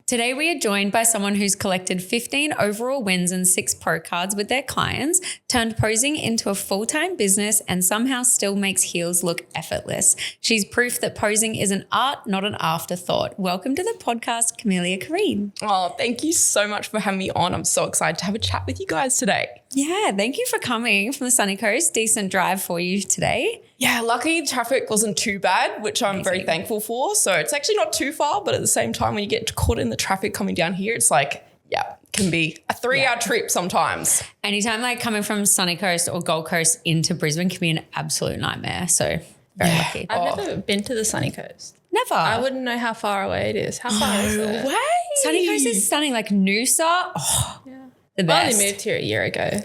Today we are joined by someone who's collected 15 overall wins and 6 pro cards with their clients, turned posing into a full-time business and somehow still makes heels look effortless. She's proof that posing is an art, not an afterthought. Welcome to the podcast, Camellia Curreen. Oh, thank you so much for having me on. I'm so excited to have a chat with you guys today. Yeah, thank you for coming from the sunny coast. Decent drive for you today. Yeah, lucky traffic wasn't too bad, which I'm very thankful for. So it's actually not too far, but at the same time, when you get caught in the traffic coming down here, it's like, yeah, can be a 3-hour trip sometimes. Anytime like coming from sunny coast or Gold Coast into Brisbane can be an absolute nightmare. So very lucky. I've never been to the sunny coast. Never. I wouldn't know how far away it is. How far is it? Way. Sunny coast is stunning. Like Noosa. Oh, Yeah. the I best. only moved here a year ago.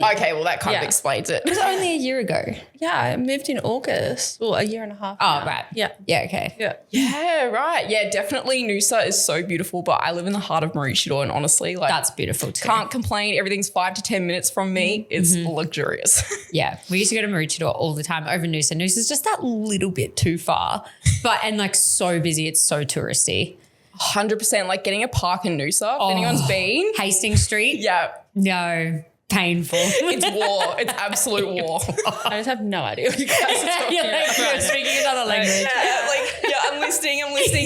Okay, well, that kind of explains it. It was only a year ago. Yeah, I moved in August. Well, a year and a half. Oh, now. right. Yeah. Yeah, okay. Yeah. Yeah, right. Yeah, definitely. Noosa is so beautiful, but I live in the heart of Maroochydore, and honestly, like, That's beautiful too. can't complain. Everything's 5 to 10 minutes from me. It's luxurious. Yeah, we used to go to Maroochydore all the time over Noosa. Noosa's just that little bit too far, and like so busy. It's so touristy. 100%. Like getting a park in Noosa, if anyone's been. Hastings Street. Yeah, No, painful. it's war. It's absolute war. I just have no idea what you guys are talking You're speaking another language. I'm listening.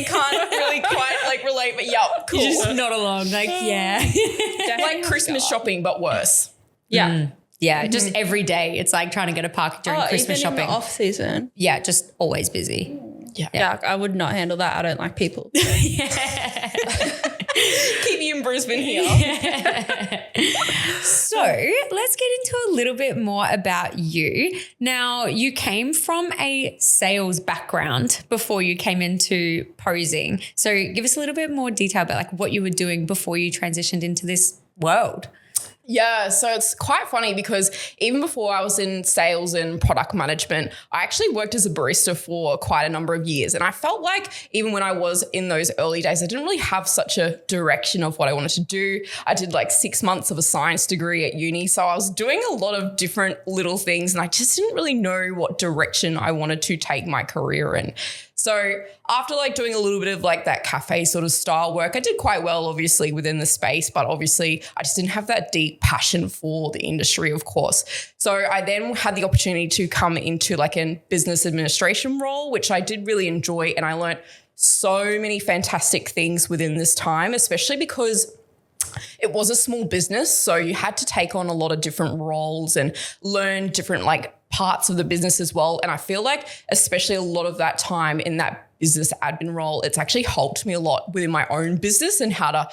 Can't really quite like relate, but yeah, cool. You're just not along. Like, yeah. Like Christmas shopping, but worse. Yeah. Yeah, just every day. It's like trying to get a park during Christmas even shopping. in the off season. Yeah, just always busy. Yeah, I would not handle that. I don't like people. Keep you in Brisbane here. So let's get into a little bit more about you. Now, you came from a sales background before you came into posing. So give us a little bit more detail about like what you were doing before you transitioned into this world. Yeah, so it's quite funny because even before I was in sales and product management, I actually worked as a barista for quite a number of years. And I felt like even when I was in those early days, I didn't really have such a direction of what I wanted to do. I did like 6 months of a science degree at uni. So I was doing a lot of different little things and I just didn't really know what direction I wanted to take my career in. So after like doing a little bit of like that cafe sort of style work, I did quite well obviously within the space, but obviously I just didn't have that deep passion for the industry, of course. So I then had the opportunity to come into like a business administration role, which I did really enjoy. And I learned so many fantastic things within this time, especially because it was a small business. So you had to take on a lot of different roles and learn different like parts of the business as well. And I feel like especially a lot of that time in that business admin role, it's actually helped me a lot within my own business and how to,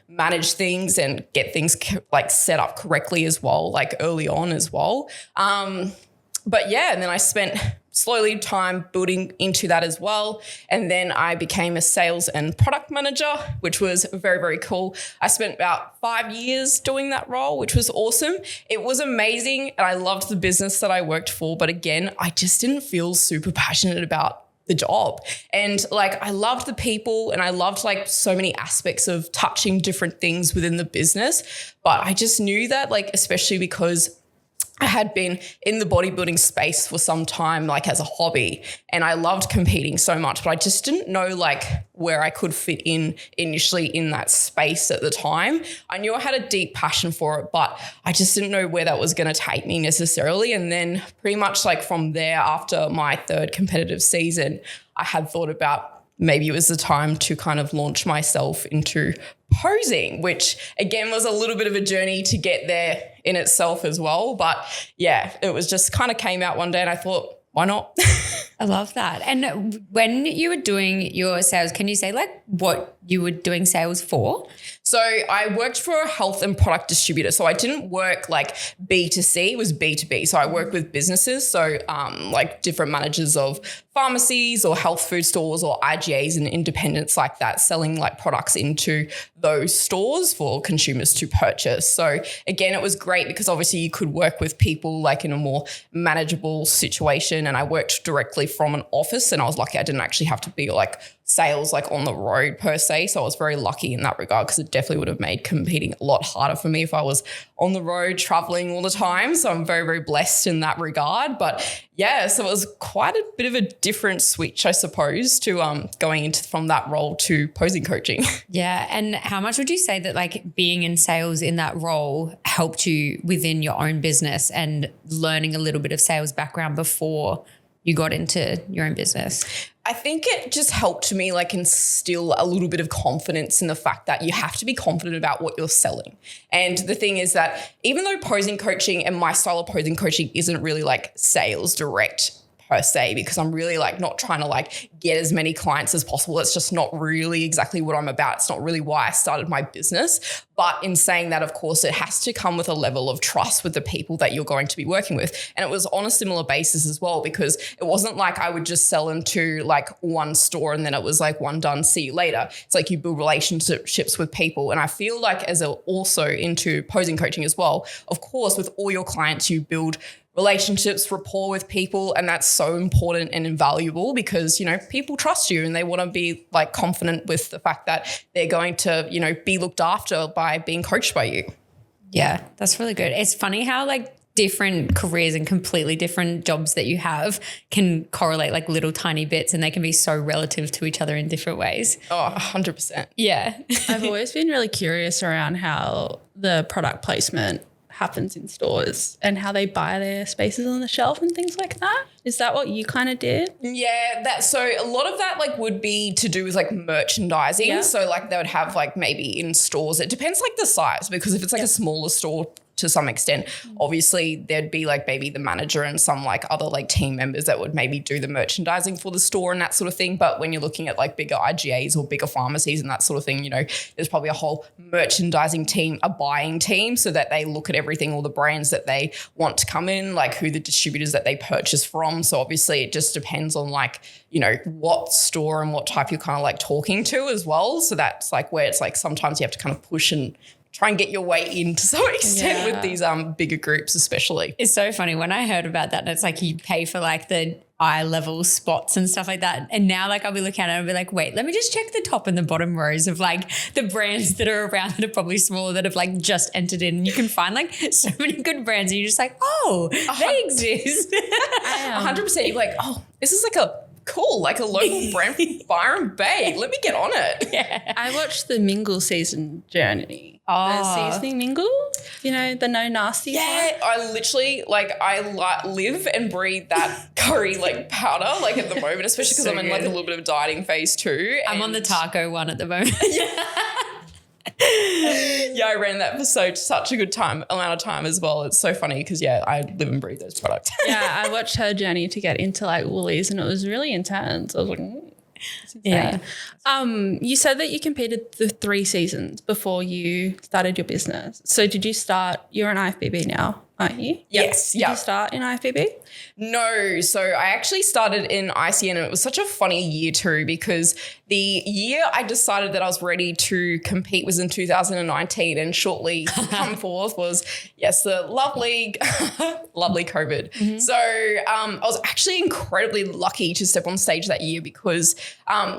manage things and get things like set up correctly as well, like early on as well. But yeah, and then I spent slowly time building into that as well. And then I became a sales and product manager, which was very, very cool. I spent about 5 years doing that role, which was awesome. It was amazing. And I loved the business that I worked for. But again, I just didn't feel super passionate about the job. And like, I loved the people and I loved like so many aspects of touching different things within the business. But I just knew that like, especially because I had been in the bodybuilding space for some time, like as a hobby, and I loved competing so much, but I just didn't know like where I could fit in initially in that space at the time. I knew I had a deep passion for it, but I just didn't know where that was going to take me necessarily. And then pretty much like from there, after my 3rd competitive season, I had thought about maybe it was the time to kind of launch myself into posing, which again was a little bit of a journey to get there in itself as well. But yeah, it was just kind of came out one day and I thought, why not? I love that. And when you were doing your sales, can you say like what you were doing sales for? So I worked for a health and product distributor. So I didn't work like B2C, it was B2B. So I worked with businesses. So like different managers of pharmacies or health food stores or IGAs and independents like that, selling like products into those stores for consumers to purchase. So again, it was great because obviously you could work with people like in a more manageable situation. And I worked directly from an office and I was lucky I didn't actually have to be like sales like on the road per se. So I was very lucky in that regard because it definitely would have made competing a lot harder for me if I was on the road traveling all the time. So I'm very, very blessed in that regard. But yeah, so it was quite a bit of a different switch, I suppose, to going into from that role to posing coaching. Yeah. And how much would you say that like being in sales in that role helped you within your own business and learning a little bit of sales background before you got into your own business? I think it just helped me like instill a little bit of confidence in the fact that you have to be confident about what you're selling. And the thing is that even though posing coaching and my style of posing coaching isn't really like sales direct per se, because I'm really like not trying to like get as many clients as possible. It's just not really exactly what I'm about. It's not really why I started my business. But in saying that, of course, it has to come with a level of trust with the people that you're going to be working with. And it was on a similar basis as well, because it wasn't like I would just sell into like one store and then it was like one done, see you later. It's like you build relationships with people. And I feel like as also into posing coaching as well, of course, with all your clients, you build relationships, rapport with people. And that's so important and invaluable because, you know, people trust you and they want to be like confident with the fact that they're going to, you know, be looked after by being coached by you. Yeah, that's really good. It's funny how like different careers and completely different jobs that you have can correlate like little tiny bits and they can be so relative to each other in different ways. Oh, 100%. Yeah. I've always been really curious around how the product placement happens in stores and how they buy their spaces on the shelf and things like that. Is that what you kind of did? Yeah, so a lot of that like would be to do with like merchandising. Yeah. So like they would have like maybe in stores, it depends like the size, because if it's like a smaller store to some extent, obviously there'd be like maybe the manager and some like other like team members that would maybe do the merchandising for the store and that sort of thing. But when you're looking at like bigger IGAs or bigger pharmacies and that sort of thing, you know, there's probably a whole merchandising team, a buying team, so that they look at everything, all the brands that they want to come in, like who the distributors that they purchase from. So obviously it just depends on like, you know, what store and what type you're kind of like talking to as well. So that's like where it's like sometimes you have to kind of push and try and get your way in to some extent with these bigger groups especially. It's so funny when I heard about that and it's like you pay for like the eye level spots and stuff like that. And now like I'll be looking at it and I'll be like, wait, let me just check the top and the bottom rows of like the brands that are around that are probably smaller that have like just entered in. And you can find like so many good brands and you're just like, oh, they exist. 100%. You're like, oh, this is like a cool, like a local brand from Byron Bay. Let me get on it. Yeah. I watched the Mingle season journey. The seasoning Mingle, you know, the no nasty Yeah, I literally like live and breathe that curry like powder like at the moment, especially because So I'm in like a good. little bit of dieting phase too. I'm on the taco one at the moment. Yeah, I ran that for such a good amount of time as well. It's so funny because I live and breathe those products. Yeah, I watched her journey to get into like Woolies and it was really intense. I was like, it's insane. Yeah. You said that you competed the 3 seasons before you started your business. So did you start, you're an IFBB now, aren't you? Yes. Did you start in IFBB? No. So I actually started in ICN and it was such a funny year too because the year I decided that I was ready to compete was in 2019 and shortly to come forth was, yes, the lovely COVID. Mm-hmm. So I was actually incredibly lucky to step on stage that year because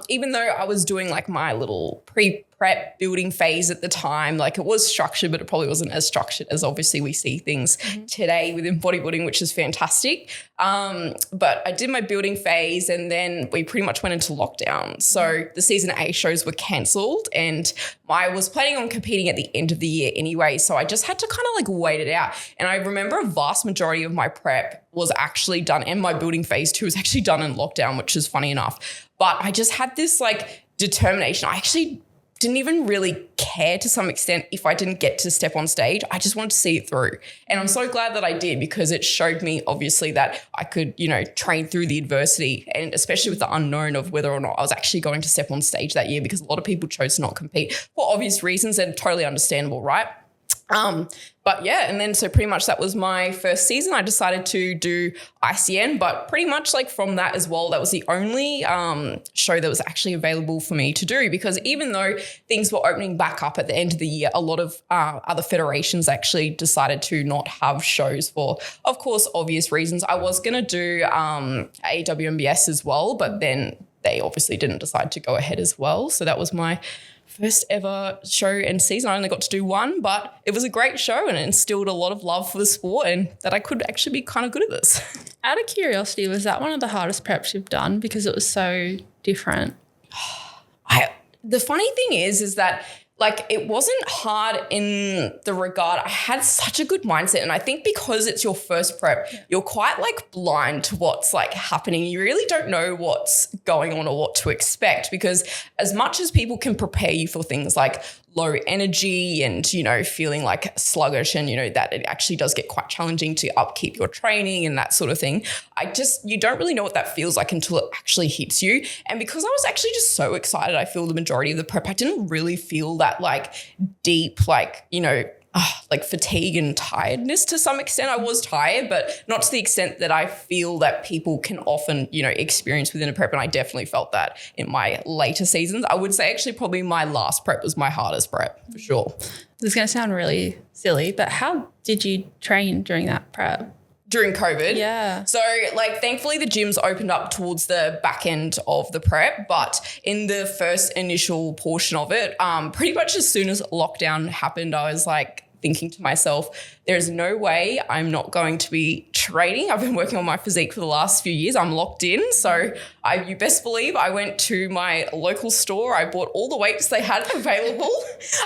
even though I was doing like my little prep building phase at the time, like it was structured, but it probably wasn't as structured as obviously we see things today within bodybuilding, which is fantastic. But I did my building phase and then we pretty much went into lockdown. So the season A shows were cancelled and I was planning on competing at the end of the year anyway. So I just had to kind of like wait it out. And I remember a vast majority of my prep was actually done and my building phase too was actually done in lockdown, which is funny enough. But I just had this like determination. I actually didn't even really care to some extent if I didn't get to step on stage. I just wanted to see it through. And I'm so glad that I did because it showed me obviously that I could, you know, train through the adversity and especially with the unknown of whether or not I was actually going to step on stage that year because a lot of people chose to not compete for obvious reasons and totally understandable, right? But yeah, and then so pretty much that was my first season. I decided to do ICN, but pretty much like from that as well, that was the only show that was actually available for me to do because even though things were opening back up at the end of the year, a lot of other federations actually decided to not have shows for, of course, obvious reasons. I was going to do AWMBS as well, but then they obviously didn't decide to go ahead as well. So that was my first ever show and season. I only got to do one, but it was a great show and it instilled a lot of love for the sport and that I could actually be kind of good at this. Out of curiosity, was that one of the hardest preps you've done because it was so different? The funny thing is that like it wasn't hard in the regard. I had such a good mindset, and I think because it's your first prep, you're quite like blind to what's like happening. You really don't know what's going on or what to expect, because as much as people can prepare you for things like low energy and, you know, feeling like sluggish and, you know, that it actually does get quite challenging to upkeep your training and that sort of thing. You don't really know what that feels like until it actually hits you. And because I was actually just so excited, I feel the majority of the prep, I didn't really feel that like deep, like, you know, like fatigue and tiredness to some extent. I was tired, but not to the extent that I feel that people can often, you know, experience within a prep. And I definitely felt that in my later seasons. I would say actually probably my last prep was my hardest prep for sure. This is going to sound really silly, but how did you train during that prep? During COVID. Yeah. So like thankfully the gyms opened up towards the back end of the prep, but in the first initial portion of it, pretty much as soon as lockdown happened, I was like thinking to myself, there's no way I'm not going to be training. I've been working on my physique for the last few years. I'm locked in. So you best believe I went to my local store. I bought all the weights they had available,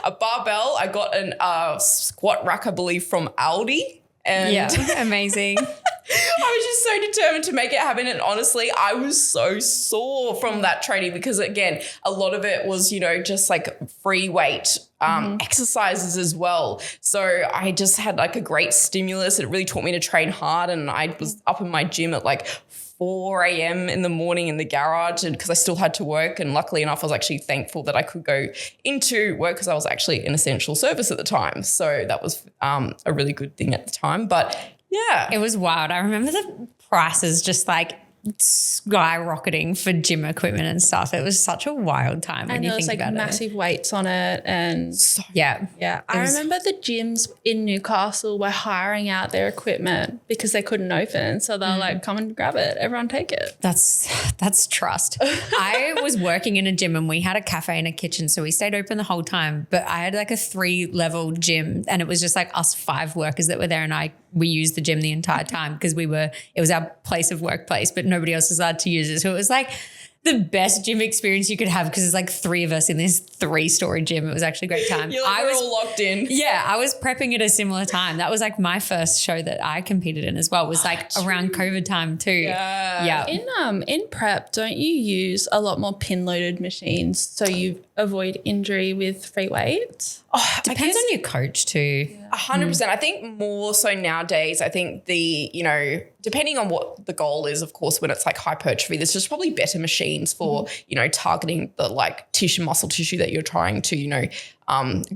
a barbell. I got a squat rack, I believe, from Aldi. And yeah, amazing. I was just so determined to make it happen. And honestly, I was so sore from that training because, again, a lot of it was, you know, just like free weight exercises as well. So I just had like a great stimulus. It really taught me to train hard. And I was up in my gym at like 4 a.m. in the morning in the garage, and because I still had to work. And luckily enough, I was actually thankful that I could go into work because I was actually in essential service at the time. So that was a really good thing at the time. But yeah. It was wild. I remember the prices just like skyrocketing for gym equipment and stuff. It was such a wild time when you think about it. And there was like massive weights on it, and yeah. I remember the gyms in Newcastle were hiring out their equipment because they couldn't open, so they're like, "Come and grab it, everyone take it." That's trust. I was working in a gym and we had a cafe and a kitchen, so we stayed open the whole time. But I had like a 3-level gym, and it was just like us 5 workers that were there, and we used the gym the entire time because it was our place of workplace, but nobody else was allowed to use it. So it was like the best gym experience you could have because there's like 3 of us in this 3-story gym. It was actually a great time. I was all locked in. Yeah, I was prepping at a similar time. That was like my first show that I competed in as well. It was like around COVID time too. Yeah. In prep, don't you use a lot more pin-loaded machines so you avoid injury with free weights? Depends on your coach too. 100%. I think more so nowadays, I think depending on what the goal is, of course, when it's like hypertrophy, there's just probably better machines for, you know, targeting the like muscle tissue that you're trying to, you know,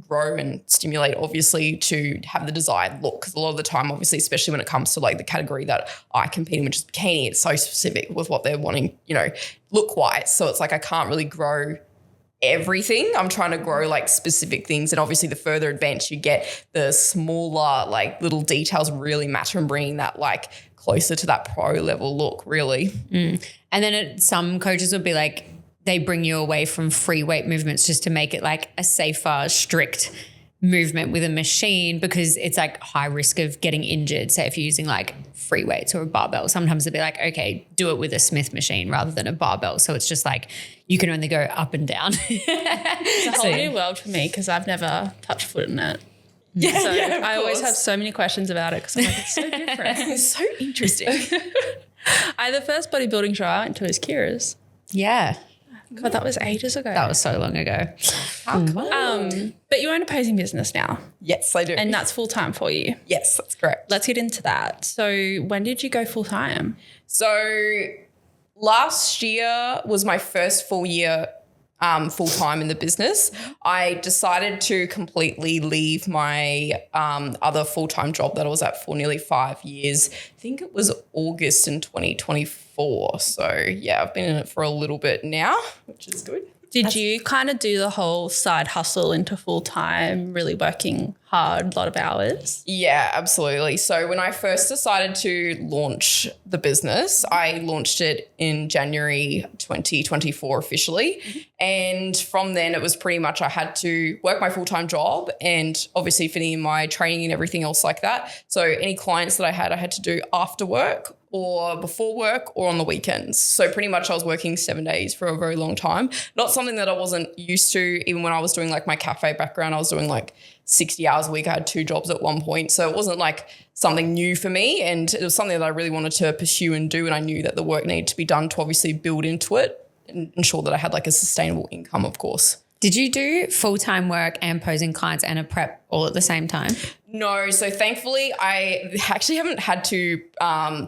grow and stimulate, obviously, to have the desired look. Because a lot of the time, obviously, especially when it comes to like the category that I compete in, which is bikini, it's so specific with what they're wanting, you know, look-wise. So it's like I can't really grow everything. I'm trying to grow like specific things, and obviously the further advanced you get, the smaller like little details really matter in bringing that like closer to that pro level look, really. And then some coaches would be like, they bring you away from free weight movements just to make it like a safer, strict movement with a machine because it's like high risk of getting injured. Say if you're using like free weights or a barbell, sometimes they'll be like, okay, do it with a Smith machine rather than a barbell. So it's just like you can only go up and down. It's a whole new world for me because I've never touched foot in it. Yeah, so yeah, I always have so many questions about it because I'm like, it's so different. It's so interesting. The first bodybuilding show I went to was Kira's. Yeah. God, that was ages ago. That was so long ago. How cool. But you own a posing business now. Yes, I do. And that's full time for you. Yes, that's correct. Let's get into that. So when did you go full time? So last year was my first full year full time in the business. I decided to completely leave my other full-time job that I was at for nearly 5 years. I think it was August in 2024. So yeah, I've been in it for a little bit now, which is good. Did you kind of do the whole side hustle into full-time, really working hard, a lot of hours? Yeah, absolutely. So when I first decided to launch the business, I launched it in January 2024 officially. And from then it was pretty much I had to work my full-time job and obviously fitting in my training and everything else like that. So any clients that I had to do after work or before work or on the weekends. So pretty much I was working 7 days for a very long time. Not something that I wasn't used to. Even when I was doing like my cafe background, I was doing like 60 hours a week. I had 2 jobs at one point. So it wasn't like something new for me. And it was something that I really wanted to pursue and do. And I knew that the work needed to be done to obviously build into it and ensure that I had like a sustainable income, of course. Did you do full-time work and posing clients and a prep all at the same time? No. So thankfully, I actually haven't had to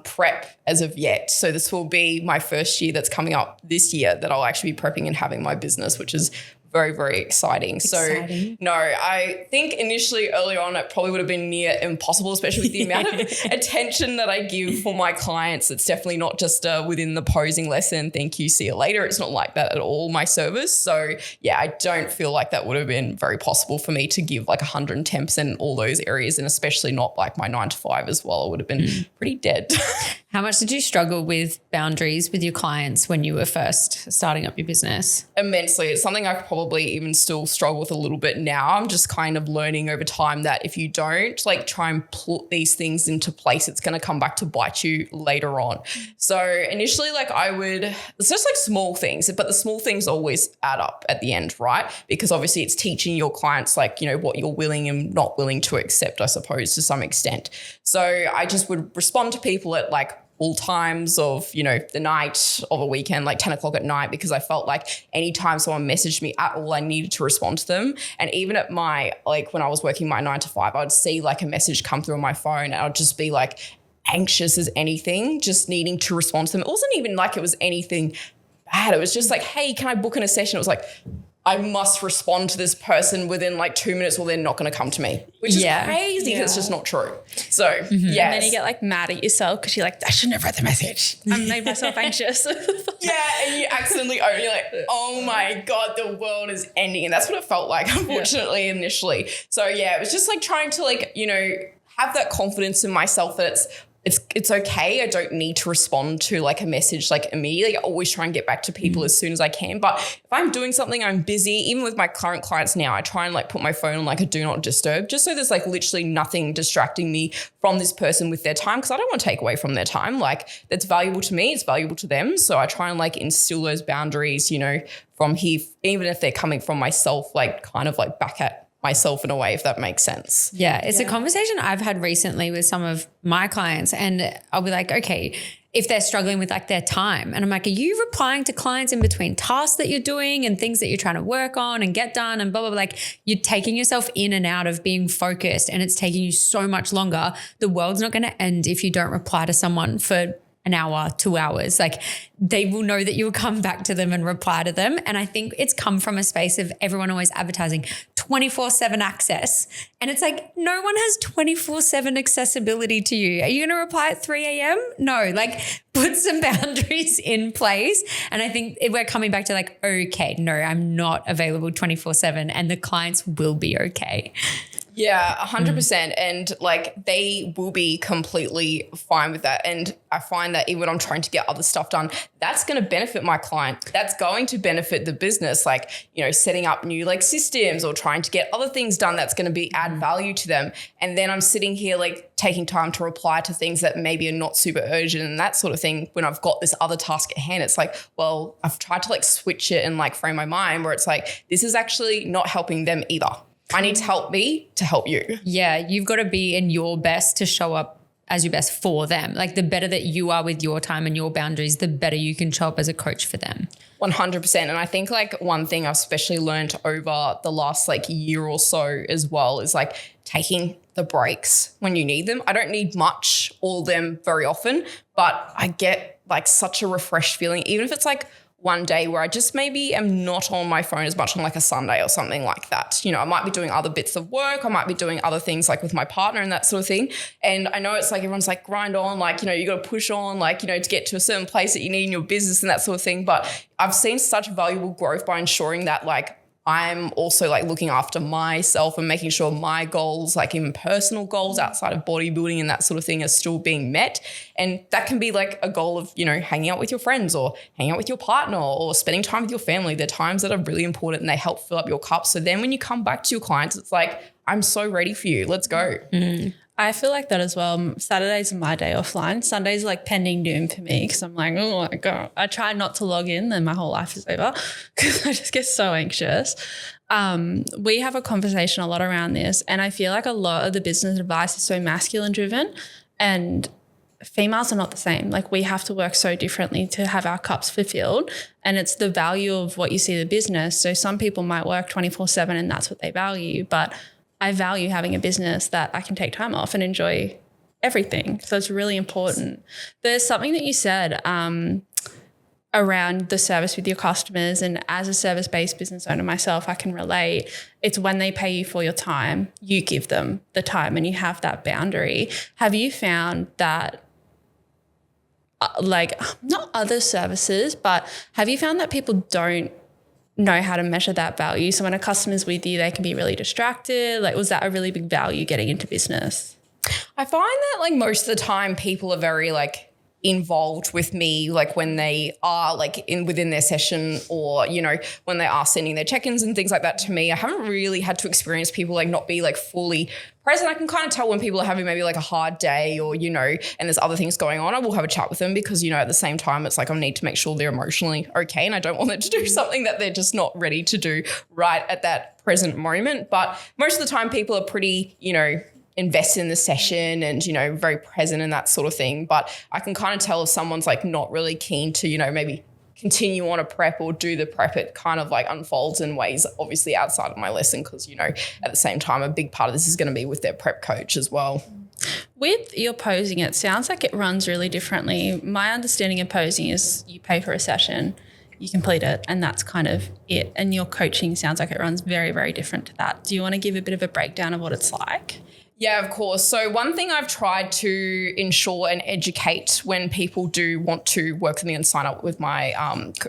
prep as of yet. So this will be my first year that's coming up this year that I'll actually be prepping and having my business, which is very, very exciting. So no, I think initially earlier on it probably would have been near impossible, especially with the amount of attention that I give for my clients. It's definitely not just within the posing lesson, thank you, see you later. It's not like that at all, my service. So yeah, I don't feel like that would have been very possible for me to give like 110% in all those areas, and especially not like my 9 to 5 as well. I would have been pretty dead. How much did you struggle with boundaries with your clients when you were first starting up your business? Immensely. It's something I probably even still struggle with a little bit now. I'm just kind of learning over time that if you don't like try and put these things into place, it's going to come back to bite you later on. So initially, like it's just like small things, but the small things always add up at the end, right? Because obviously it's teaching your clients like, you know, what you're willing and not willing to accept, I suppose, to some extent. So I just would respond to people at like all times of, you know, the night of a weekend, like 10 o'clock at night, because I felt like anytime someone messaged me at all, I needed to respond to them. And even at my, like when I was working my 9 to 5, I'd see like a message come through on my phone and I'd just be like anxious as anything, just needing to respond to them. It wasn't even like it was anything bad. It was just like, hey, can I book in a session? It was like, I must respond to this person within like 2 minutes or they're not going to come to me, which is crazy because it's just not true. So, yes. And then you get like mad at yourself because you're like, I shouldn't have read the message. I made myself anxious. And you accidentally open, you're like, oh my God, the world is ending. And that's what it felt like, unfortunately, initially. So, yeah, it was just like trying to like, you know, have that confidence in myself that it's okay. I don't need to respond to like a message like immediately. I always try and get back to people as soon as I can. But if I'm doing something, I'm busy, even with my current clients now, I try and like put my phone on like a do not disturb, just so there's like literally nothing distracting me from this person with their time, because I don't want to take away from their time. Like that's valuable to me, it's valuable to them. So I try and like instill those boundaries, you know, from here, even if they're coming from myself, like kind of like back at myself in a way, if that makes sense. Yeah, it's a conversation I've had recently with some of my clients, and I'll be like, okay, if they're struggling with like their time, and I'm like, are you replying to clients in between tasks that you're doing and things that you're trying to work on and get done and blah, blah, blah. Like you're taking yourself in and out of being focused, and it's taking you so much longer. The world's not going to end if you don't reply to someone for an hour, 2 hours. Like they will know that you'll come back to them and reply to them. And I think it's come from a space of everyone always advertising 24/7 access. And it's like, no one has 24/7 accessibility to you. Are you going to reply at 3 a.m.? No, like put some boundaries in place. And I think we're coming back to like, okay, no, I'm not available 24/7 and the clients will be okay. Yeah, 100%. And like they will be completely fine with that. And I find that even when I'm trying to get other stuff done, that's going to benefit my client. That's going to benefit the business, like, you know, setting up new like systems or trying to get other things done that's going to be add value to them. And then I'm sitting here like taking time to reply to things that maybe are not super urgent and that sort of thing. When I've got this other task at hand, it's like, well, I've tried to like switch it and like frame my mind where it's like, this is actually not helping them either. I need to help me to help you. Yeah, you've got to be in your best to show up as your best for them. Like the better that you are with your time and your boundaries, the better you can show up as a coach for them. 100%. And I think like one thing I've especially learned over the last like year or so as well is like taking the breaks when you need them. I don't need much or them very often, but I get like such a refreshed feeling, even if it's like one day where I just maybe am not on my phone as much on like a Sunday or something like that. You know, I might be doing other bits of work. I might be doing other things like with my partner and that sort of thing. And I know it's like everyone's like grind on, like, you know, you got to push on, like, you know, to get to a certain place that you need in your business and that sort of thing. But I've seen such valuable growth by ensuring that like I'm also like looking after myself and making sure my goals, like even personal goals outside of bodybuilding and that sort of thing, are still being met. And that can be like a goal of, you know, hanging out with your friends or hanging out with your partner or spending time with your family. They're times that are really important and they help fill up your cup. So then when you come back to your clients, it's like, I'm so ready for you. Let's go. I feel like that as well. Saturdays are my day offline. Sundays are like pending doom for me because I'm like, oh my God. I try not to log in, then my whole life is over because I just get so anxious. We have a conversation a lot around this, and I feel like a lot of the business advice is so masculine driven, and females are not the same. Like we have to work so differently to have our cups fulfilled, and it's the value of what you see the business. So some people might work 24/7 and that's what they value, but I value having a business that I can take time off and enjoy everything. So it's really important. There's something that you said around the service with your customers, and as a service-based business owner myself, I can relate. It's when they pay you for your time, you give them the time and you have that boundary. Have you found that like not other services, but have you found that people don't know how to measure that value? So when a customer's with you, they can be really distracted. Like, was that a really big value getting into business? I find that like most of the time people are very like involved with me, like when they are like within their session, or, you know, when they are sending their check-ins and things like that to me. I haven't really had to experience people like not be like fully present. I can kind of tell when people are having maybe like a hard day, or, you know, and there's other things going on. I will have a chat with them because, you know, at the same time, it's like I need to make sure they're emotionally okay, and I don't want them to do something that they're just not ready to do right at that present moment. But most of the time people are pretty, you know, invest in the session and, you know, very present and that sort of thing. But I can kind of tell if someone's like not really keen to, you know, maybe continue on a prep or do the prep. It kind of like unfolds in ways obviously outside of my lesson because, you know, at the same time, a big part of this is going to be with their prep coach as well. With your posing, it sounds like it runs really differently. My understanding of posing is you pay for a session, you complete it, and that's kind of it. And your coaching sounds like it runs very, very different to that. Do you want to give a bit of a breakdown of what it's like? Yeah, of course. So one thing I've tried to ensure and educate when people do want to work with me and sign up with my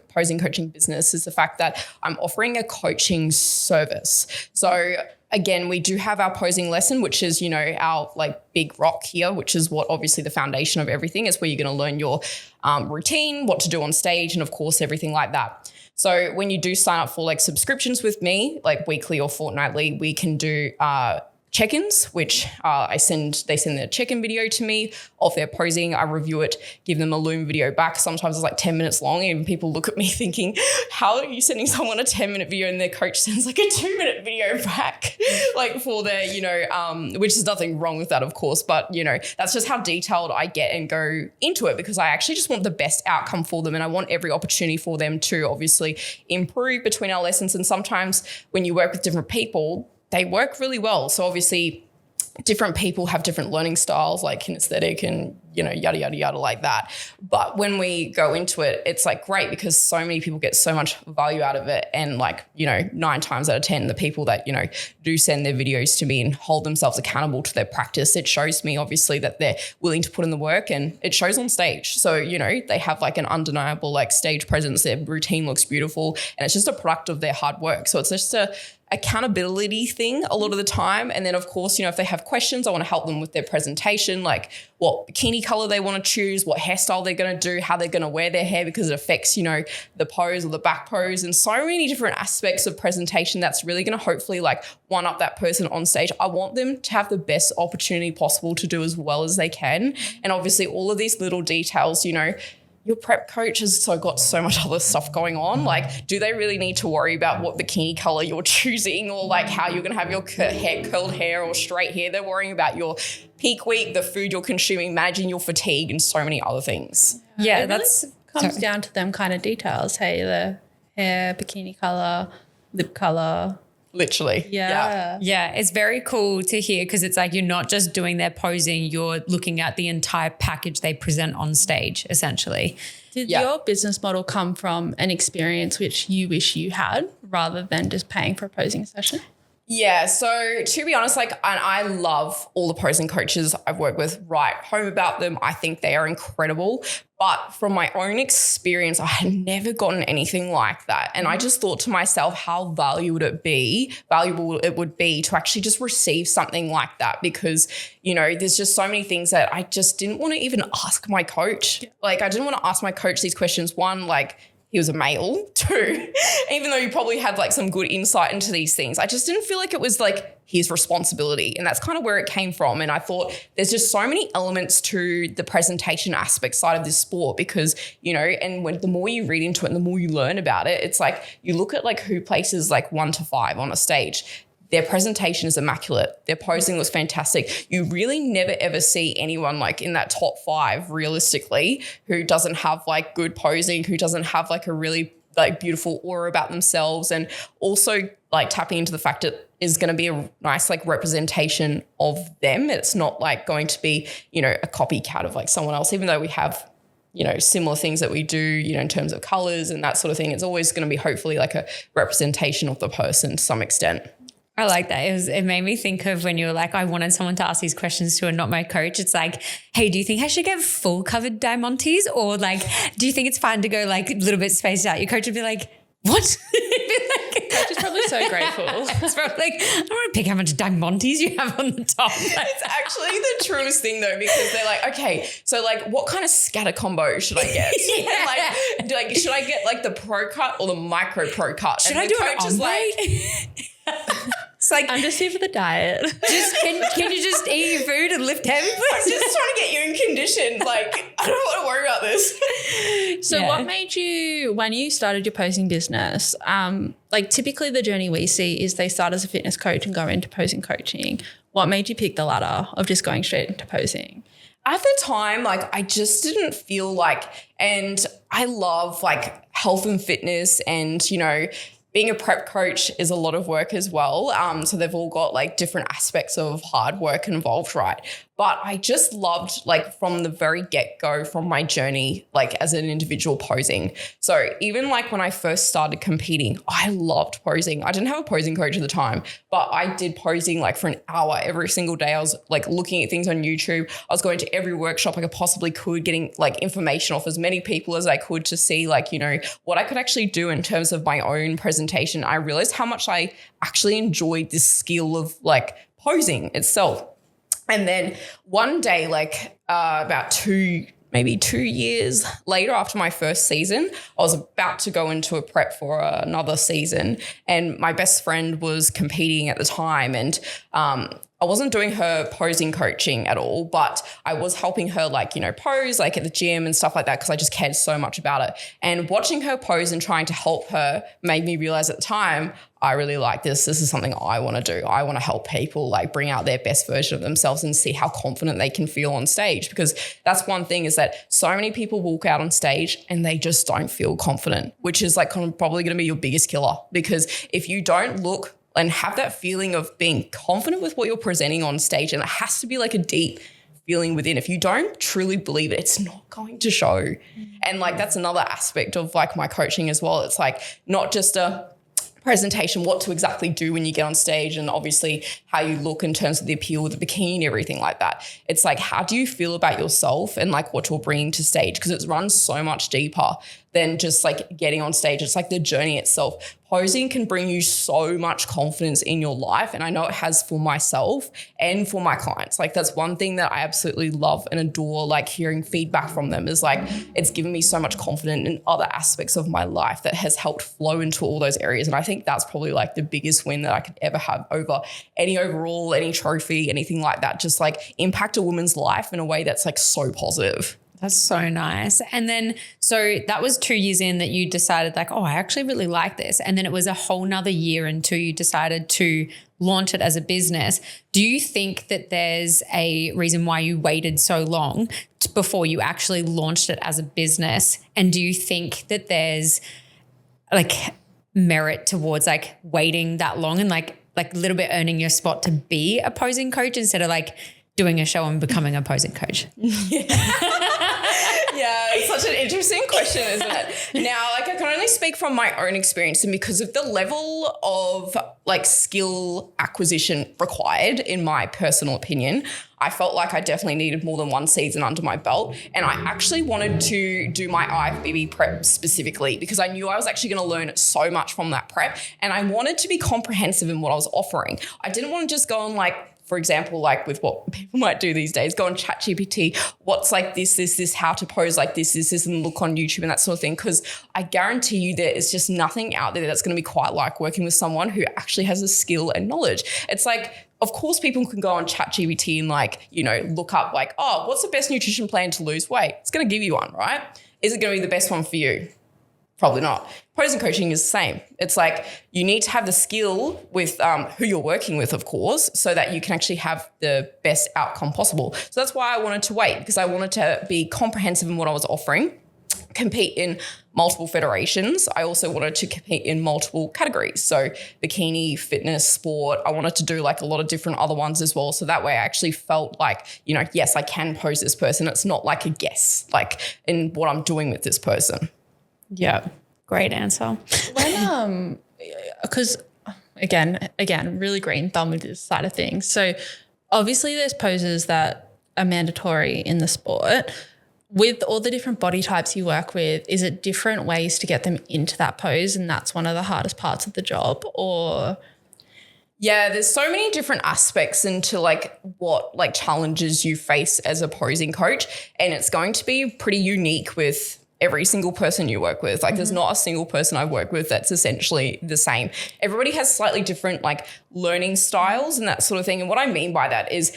posing coaching business is the fact that I'm offering a coaching service. So again, we do have our posing lesson, which is, you know, our like big rock here, which is what obviously the foundation of everything is, where you're going to learn your routine, what to do on stage, and of course, everything like that. So when you do sign up for like subscriptions with me, like weekly or fortnightly, we can do check-ins, which they send their check-in video to me of their posing. I review it, give them a Loom video back. Sometimes it's like 10 minutes long. Even people look at me thinking, how are you sending someone a 10-minute video and their coach sends like a 2-minute video back like for their, you know, which is nothing wrong with that, of course. But, you know, that's just how detailed I get and go into it because I actually just want the best outcome for them. And I want every opportunity for them to obviously improve between our lessons. And sometimes when you work with different people, they work really well. So obviously different people have different learning styles, like kinesthetic and, you know, yada, yada, yada like that. But when we go into it, it's like great because so many people get so much value out of it. And like, you know, 9 times out of 10, the people that, you know, do send their videos to me and hold themselves accountable to their practice, it shows me obviously that they're willing to put in the work and it shows on stage. So, you know, they have like an undeniable like stage presence. Their routine looks beautiful and it's just a product of their hard work. So it's just a accountability thing a lot of the time. And then of course, you know, if they have questions, I want to help them with their presentation, like what bikini color they want to choose, what hairstyle they're going to do, how they're going to wear their hair because it affects, you know, the pose or the back pose and so many different aspects of presentation that's really going to hopefully like one up that person on stage. I want them to have the best opportunity possible to do as well as they can. And obviously all of these little details, you know, your prep coach has got so much other stuff going on. Like, do they really need to worry about what bikini color you're choosing or like how you're going to have your curled hair or straight hair? They're worrying about your peak week, the food you're consuming, managing your fatigue and so many other things. Yeah, It really comes down to them kind of details. Hey, the hair, bikini color, lip color, Literally. Yeah. Yeah, it's very cool to hear because it's like you're not just doing their posing, you're looking at the entire package they present on stage, essentially. Did your business model come from an experience which you wish you had rather than just paying for a posing session? Yeah. So to be honest, like, and I love all the posing coaches I've worked with, write home about them. I think they are incredible. But from my own experience, I had never gotten anything like that. And I just thought to myself, how valuable it would be to actually just receive something like that. Because, you know, there's just so many things that I just didn't want to even ask my coach. Like, I didn't want to ask my coach these questions. One, like, he was a male. Two, even though he probably had like some good insight into these things, I just didn't feel like it was like his responsibility. And that's kind of where it came from. And I thought there's just so many elements to the presentation aspect side of this sport because, you know, and when the more you read into it and the more you learn about it, it's like you look at like who places like 1 to 5 on a stage. Their presentation is immaculate. Their posing was fantastic. You really never ever see anyone like in that top 5 realistically who doesn't have like good posing, who doesn't have like a really like beautiful aura about themselves, and also like tapping into the fact it is going to be a nice like representation of them. It's not like going to be, you know, a copycat of like someone else, even though we have, you know, similar things that we do, you know, in terms of colors and that sort of thing. It's always going to be hopefully like a representation of the person to some extent. I like that. It made me think of when you were like, I wanted someone to ask these questions to and not my coach. It's like, hey, do you think I should get full covered diamantes? Or like, do you think it's fine to go like a little bit spaced out? Your coach would be like, what? Coach is probably so grateful. It's probably like, I don't want to pick how much diamantes you have on the top. It's actually the truest thing though, because they're like, okay, so like what kind of scatter combo should I get? And like should I get like the pro cut or the micro pro cut? Should and I the do an coach is ombre? it's like, I'm just here for the diet. Just can you just eat your food and lift heavy, I'm please? just trying to get you in condition. Like, I don't want to worry about this. So what made you, when you started your posing business, like typically the journey we see is they start as a fitness coach and go into posing coaching. What made you pick the ladder of just going straight into posing? At the time, like I just didn't feel like, and I love like health and fitness and, you know, being a prep coach is a lot of work as well. So they've all got like different aspects of hard work involved, right? But I just loved like from the very get-go from my journey, like as an individual posing. So even like when I first started competing, I loved posing. I didn't have a posing coach at the time, but I did posing like for an hour every single day. I was like looking at things on YouTube. I was going to every workshop I could possibly could, getting like information off as many people as I could to see like, you know, what I could actually do in terms of my own presentation. I realized how much I actually enjoyed this skill of like posing itself. And then one day, like about maybe 2 years later after my first season, I was about to go into a prep for another season, and my best friend was competing at the time, and I wasn't doing her posing coaching at all, but I was helping her like, you know, pose like at the gym and stuff like that because I just cared so much about it. And watching her pose and trying to help her made me realize at the time, I really like this. This is something I want to do. I want to help people like bring out their best version of themselves and see how confident they can feel on stage, because that's one thing is that so many people walk out on stage and they just don't feel confident, which is like probably going to be your biggest killer, because if you don't look and have that feeling of being confident with what you're presenting on stage, and it has to be like a deep feeling within. If you don't truly believe it, it's not going to show. And like that's another aspect of like my coaching as well. It's like not just a presentation, what to exactly do when you get on stage, and obviously how you look in terms of the appeal with the bikini, everything like that. It's like, how do you feel about yourself and like what you're bringing to stage? Because it runs so much deeper than just like getting on stage. It's like the journey itself. Posing can bring you so much confidence in your life. And I know it has for myself and for my clients. Like that's one thing that I absolutely love and adore, like hearing feedback from them is like, it's given me so much confidence in other aspects of my life that has helped flow into all those areas. And I think that's probably like the biggest win that I could ever have over any overall, any trophy, anything like that. Just like impact a woman's life in a way that's like so positive. That's so nice. And then, so that was 2 years in that you decided like, oh, I actually really like this. And then it was a whole nother year until you decided to launch it as a business. Do you think that there's a reason why you waited so long before you actually launched it as a business? And do you think that there's like, merit towards like waiting that long and like a little bit earning your spot to be a posing coach instead of like doing a show and becoming a posing coach? Yeah, it's such an interesting question, isn't it? Now, like I can only speak from my own experience, and because of the level of like skill acquisition required, in my personal opinion, I felt like I definitely needed more than one season under my belt. And I actually wanted to do my IFBB prep specifically because I knew I was actually going to learn so much from that prep. And I wanted to be comprehensive in what I was offering. I didn't want to just go on like, for example, like with what people might do these days, go on ChatGPT, what's like this, how to pose like this, and look on YouTube and that sort of thing. Because I guarantee you there is just nothing out there that's going to be quite like working with someone who actually has the skill and knowledge. It's like, of course, people can go on ChatGPT and like, you know, look up like, oh, what's the best nutrition plan to lose weight? It's going to give you one, right? Is it going to be the best one for you? Probably not. Posing coaching is the same. It's like you need to have the skill with who you're working with, of course, so that you can actually have the best outcome possible. So that's why I wanted to wait, because I wanted to be comprehensive in what I was offering, compete in multiple federations. I also wanted to compete in multiple categories. So bikini, fitness, sport. I wanted to do like a lot of different other ones as well. So that way I actually felt like, you know, yes, I can pose this person. It's not like a guess, like in what I'm doing with this person. Yeah. Great answer. When, because again, really green thumb with this side of things. So obviously there's poses that are mandatory in the sport. With all the different body types you work with, is it different ways to get them into that pose and that's one of the hardest parts of the job? Or yeah, there's so many different aspects into like what like challenges you face as a posing coach, and it's going to be pretty unique with every single person you work with. Like there's not a single person I've worked with that's essentially the same. Everybody has slightly different like learning styles and that sort of thing. And what I mean by that is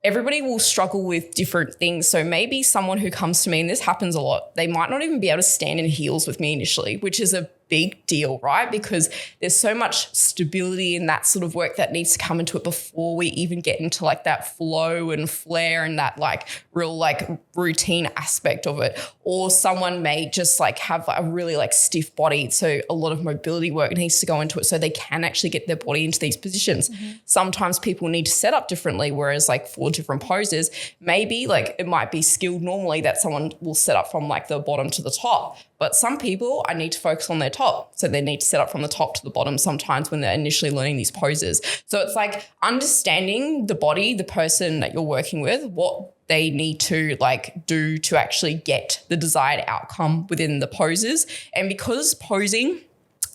everybody will struggle with different things. So maybe someone who comes to me, and this happens a lot, they might not even be able to stand in heels with me initially, which is a big deal, right? Because there's so much stability in that sort of work that needs to come into it before we even get into like that flow and flare and that like real like routine aspect of it. Or someone may just like have a really like stiff body. So a lot of mobility work needs to go into it so they can actually get their body into these positions. Sometimes people need to set up differently, whereas like for different poses, maybe like it might be skilled normally that someone will set up from like the bottom to the top. But some people, I need to focus on their top. So they need to set up from the top to the bottom sometimes when they're initially learning these poses. So it's like understanding the body, the person that you're working with, what they need to like do to actually get the desired outcome within the poses. And because posing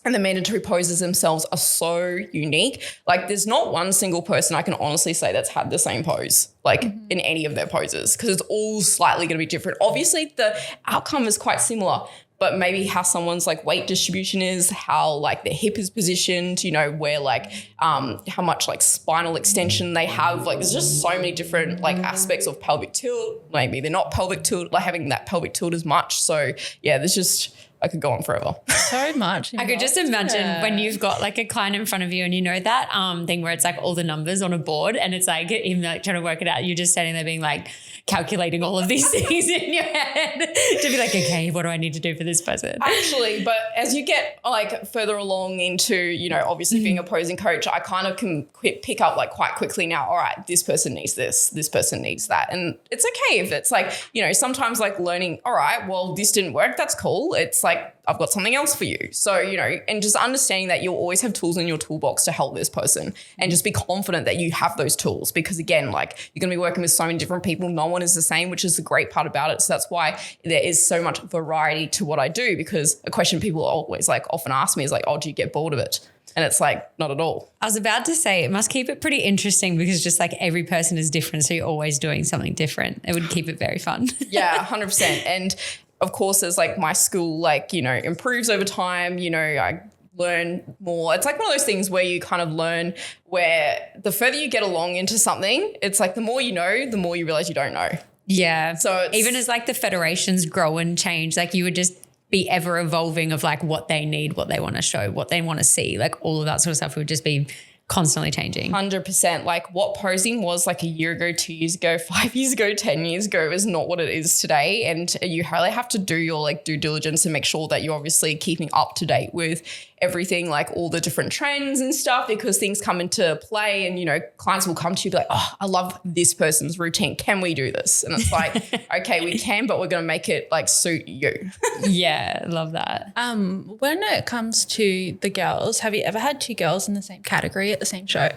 and the mandatory poses themselves are so unique, like there's not one single person I can honestly say that's had the same pose like in any of their poses, because it's all slightly going to be different. Obviously the outcome is quite similar, but maybe how someone's like weight distribution is, how like their hip is positioned, you know, where like how much like spinal extension they have. Like there's just so many different like aspects of pelvic tilt. Maybe they're not pelvic tilt, like having that pelvic tilt as much. So yeah, there's just, I could go on forever. so much. I could just imagine when you've got like a client in front of you and you know that thing where it's like all the numbers on a board and it's like even like trying to work it out, you're just standing there being like calculating all of these things in your head to be like, okay, what do I need to do for this person? Actually, but as you get like further along into, you know, obviously being a posing coach, I kind of can pick up like quite quickly now, all right, this person needs this person needs that. And it's okay if it's like, you know, sometimes like learning, all right, well, this didn't work. That's cool. It's like, I've got something else for you. So, you know, and just understanding that you'll always have tools in your toolbox to help this person and just be confident that you have those tools, because again, like you're going to be working with so many different people. No one is the same, which is the great part about it. So that's why there is so much variety to what I do, because a question people always like often ask me is like, oh, do you get bored of it? And it's like, not at all. I was about to say it must keep it pretty interesting because just like every person is different. So you're always doing something different. It would keep it very fun. Yeah, 100%. And of course, as like my school, like, you know, improves over time, you know, I learn more. It's like one of those things where you kind of learn where the further you get along into something, it's like the more you know, the more you realize you don't know. Yeah. So even as like the federations grow and change, like you would just be ever evolving of like what they need, what they want to show, what they want to see, like all of that sort of stuff would just be constantly changing. 100%. Like what posing was like a year ago, 2 years ago, 5 years ago, 10 years ago is not what it is today. And you really have to do your like due diligence and make sure that you're obviously keeping up to date with everything, like all the different trends and stuff, because things come into play and, you know, clients will come to you be like, oh, I love this person's routine. Can we do this? And it's like, okay, we can, but we're going to make it like suit you. Yeah, love that. When it comes to the girls, have you ever had two girls in the same category at the same show?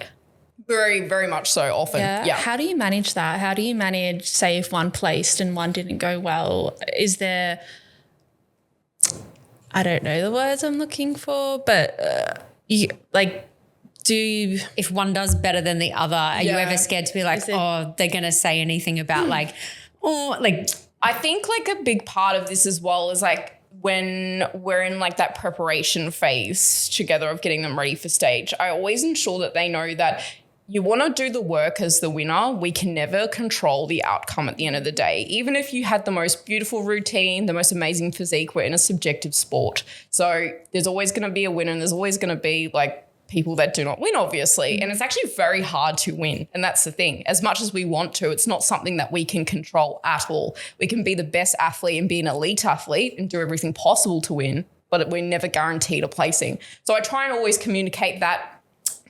Very, very much so often. Yeah. How do you manage that? How do you manage, say, if one placed and one didn't go well? Is there, I don't know the words I'm looking for, but if one does better than the other, are you ever scared to be like, they're going to say anything about like, I think like a big part of this as well is like when we're in like that preparation phase together of getting them ready for stage, I always ensure that they know that you want to do the work as the winner. We can never control the outcome at the end of the day. Even if you had the most beautiful routine, the most amazing physique, we're in a subjective sport. So there's always going to be a winner and there's always going to be like people that do not win, obviously. And it's actually very hard to win. And that's the thing. As much as we want to, it's not something that we can control at all. We can be the best athlete and be an elite athlete and do everything possible to win, but we're never guaranteed a placing. So I try and always communicate that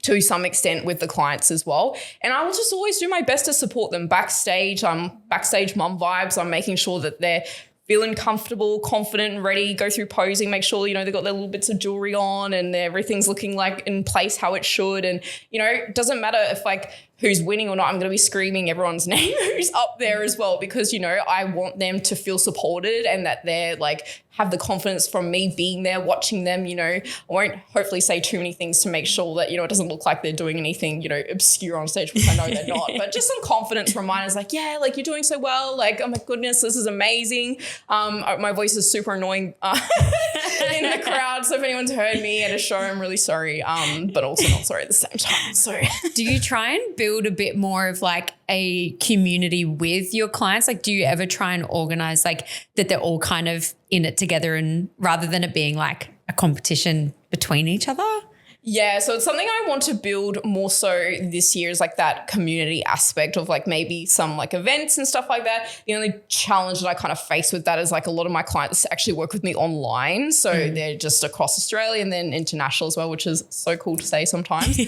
to some extent with the clients as well. And I will just always do my best to support them backstage. I'm backstage mum vibes. I'm making sure that they're feeling comfortable, confident, and ready, go through posing, make sure, you know, they've got their little bits of jewelry on and everything's looking like in place how it should. And, you know, it doesn't matter if like who's winning or not, I'm going to be screaming everyone's name who's up there as well, because, you know, I want them to feel supported and that they're like have the confidence from me being there, watching them. You know, I won't hopefully say too many things to make sure that, you know, it doesn't look like they're doing anything, you know, obscure on stage, which I know they're not, but just some confidence from mine is like, yeah, like you're doing so well. Like, oh my goodness, this is amazing. My voice is super annoying in the crowd. So if anyone's heard me at a show, I'm really sorry, but also not sorry at the same time. So do you try and build a bit more of like a community with your clients? Like, do you ever try and organize like that they're all kind of in it together and rather than it being like a competition between each other? Yeah, so it's something I want to build more so this year is like that community aspect of like maybe some like events and stuff like that. The only challenge that I kind of face with that is like a lot of my clients actually work with me online. So they're just across Australia and then international as well, which is so cool to say sometimes. So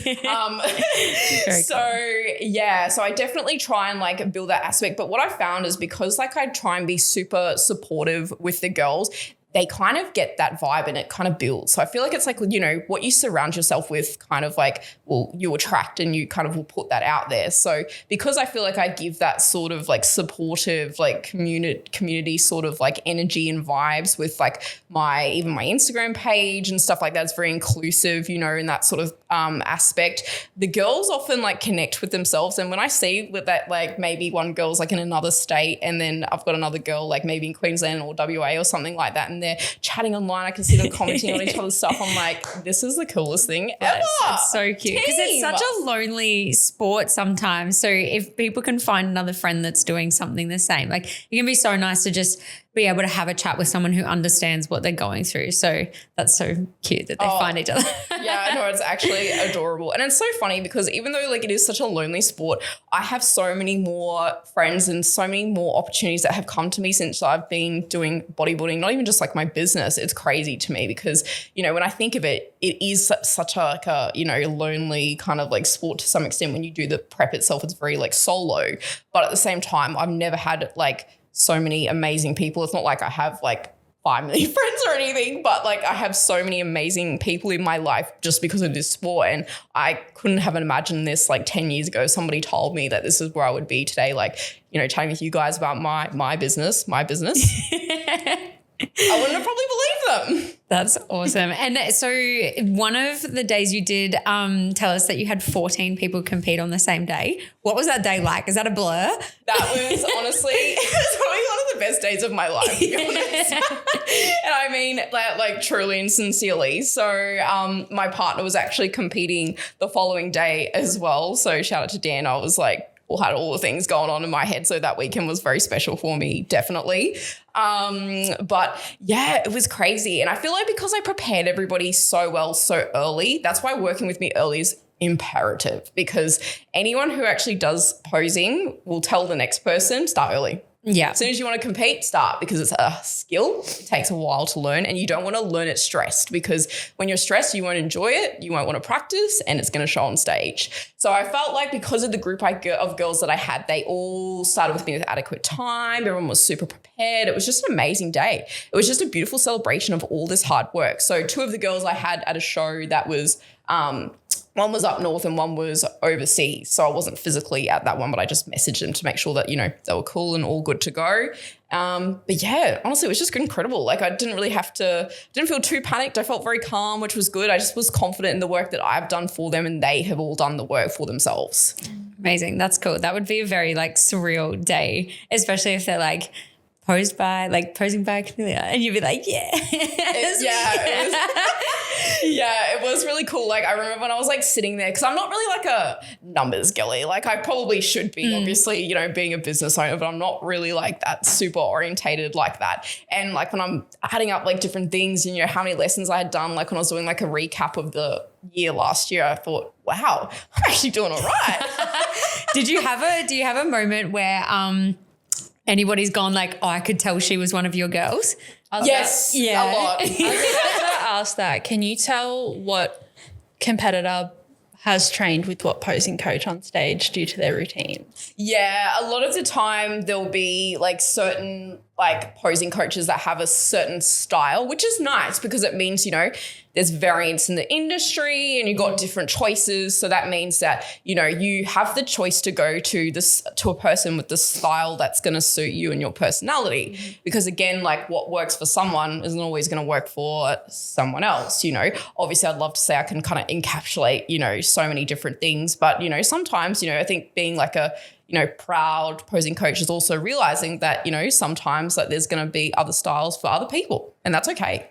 I definitely try and like build that aspect. But what I found is because like I try and be super supportive with the girls, they kind of get that vibe and it kind of builds. So I feel like it's like, you know, what you surround yourself with kind of like, well, you attract and you kind of will put that out there. So because I feel like I give that sort of like supportive, like community sort of like energy and vibes with like even my Instagram page and stuff like that, it's very inclusive, you know, in that sort of aspect. The girls often like connect with themselves. And when I see with that, like maybe one girl's like in another state and then I've got another girl like maybe in Queensland or WA or something like that, and they're chatting online, I can see them commenting on each other's stuff. I'm like, this is the coolest thing ever. It's so cute because it's such a lonely sport sometimes. So if people can find another friend that's doing something the same, like it can be so nice to just be able to have a chat with someone who understands what they're going through. So that's so cute that they find each other. Yeah, no, it's actually adorable. And it's so funny because even though like it is such a lonely sport, I have so many more friends and so many more opportunities that have come to me since I've been doing bodybuilding, not even just like my business. It's crazy to me because, you know, when I think of it, it is such a like a, you know, lonely kind of like sport to some extent. When you do the prep itself, it's very like solo. But at the same time, I've never had like so many amazing people. It's not like I have like 5 million friends or anything, but like I have so many amazing people in my life just because of this sport. And I couldn't have imagined this like 10 years ago. Somebody told me that this is where I would be today, like, you know, chatting with you guys about my business. I wouldn't have probably believed them. That's awesome. And so one of the days you did tell us that you had 14 people compete on the same day. What was that day like? Is that a blur? That was honestly, it was probably one of the best days of my life, to be honest. And I mean like truly and sincerely. So my partner was actually competing the following day as well. So shout out to Dan. I was like, had all the things going on in my head. So that weekend was very special for me, definitely. But yeah, it was crazy. And I feel like because I prepared everybody so well, so early, that's why working with me early is imperative, because anyone who actually does posing will tell the next person, start early. Yeah. As soon as you want to compete, start, because it's a skill. It takes a while to learn, and you don't want to learn it stressed, because when you're stressed, you won't enjoy it. You won't want to practice, and it's going to show on stage. So I felt like because of the group of girls that I had, they all started with me with adequate time. Everyone was super prepared. It was just an amazing day. It was just a beautiful celebration of all this hard work. So 2 of the girls I had at a show that was one was up north and one was overseas. So I wasn't physically at that one, but I just messaged them to make sure that, they were cool and all good to go. But yeah, honestly, it was just incredible. Like I didn't feel too panicked. I felt very calm, which was good. I just was confident in the work that I've done for them, and they have all done the work for themselves. Amazing. That's cool. That would be a very surreal day, especially if they're posing by Camellia, and you'd be like, yeah. It was really cool. Like I remember when I was sitting there, because I'm not really a numbers girly. Like I probably should be, obviously, being a business owner, but I'm not really that super orientated like that. And when I'm adding up different things, how many lessons I had done, when I was doing a recap of the year last year, I thought, wow, I'm actually doing all right. Do you have a moment where anybody's gone I could tell she was one of your girls? Yes, a lot. I was about to ask that. Can you tell what competitor has trained with what posing coach on stage due to their routine? Yeah, a lot of the time there'll be certain posing coaches that have a certain style, which is nice because it means, there's variance in the industry and you've got different choices. So that means that, you have the choice to go to a person with the style that's going to suit you and your personality. Because again, what works for someone isn't always going to work for someone else, Obviously I'd love to say I can kind of encapsulate, so many different things, but, sometimes, I think being a proud posing coach is also realizing that, sometimes there's going to be other styles for other people, and that's okay.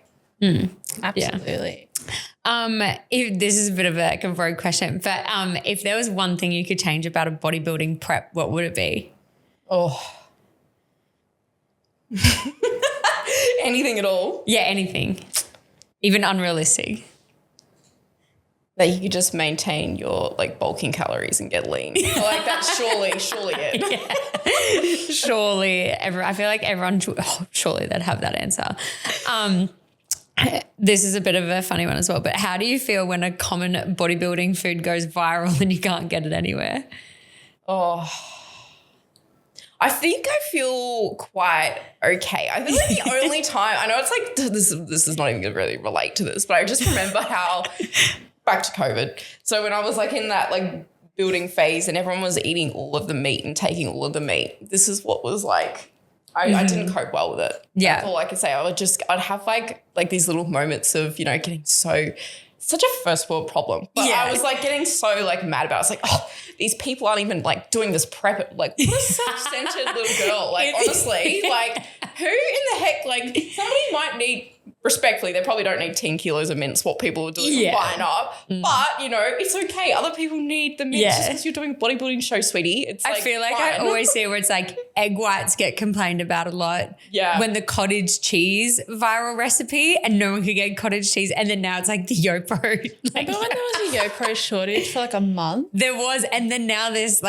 Absolutely. If this is a bit of a rogue question, but if there was one thing you could change about a bodybuilding prep, what would it be? Oh. Anything at all? Yeah, anything. Even unrealistic. That you could just maintain your bulking calories and get lean. That's surely it. Yeah. Surely, I feel like everyone, surely they'd have that answer. This is a bit of a funny one as well, but how do you feel when a common bodybuilding food goes viral and you can't get it anywhere? Oh, I think I feel quite okay. I think the only time, I know it's this is not even going to really relate to this, but I just remember how back to COVID. So when I was in that building phase and everyone was eating all of the meat and taking all of the meat, this is what was I didn't cope well with it. Yeah. That's all I could say. I'd have these little moments of, getting such a first world problem. But I was getting so mad about it. I was these people aren't even doing this prep. What a self-centered little girl. Honestly, who in the heck, somebody might need, respectfully, they probably don't need 10 kilos of mince, what people are doing buying up. But, it's okay. Other people need the mince just because you're doing a bodybuilding show, sweetie. It's I feel like fine. I always see where it's egg whites get complained about a lot. Yeah. When the cottage cheese viral recipe and no one could get cottage cheese, and then now it's the YoPro. Remember when there was a YoPro shortage for a month? There was, and then now there's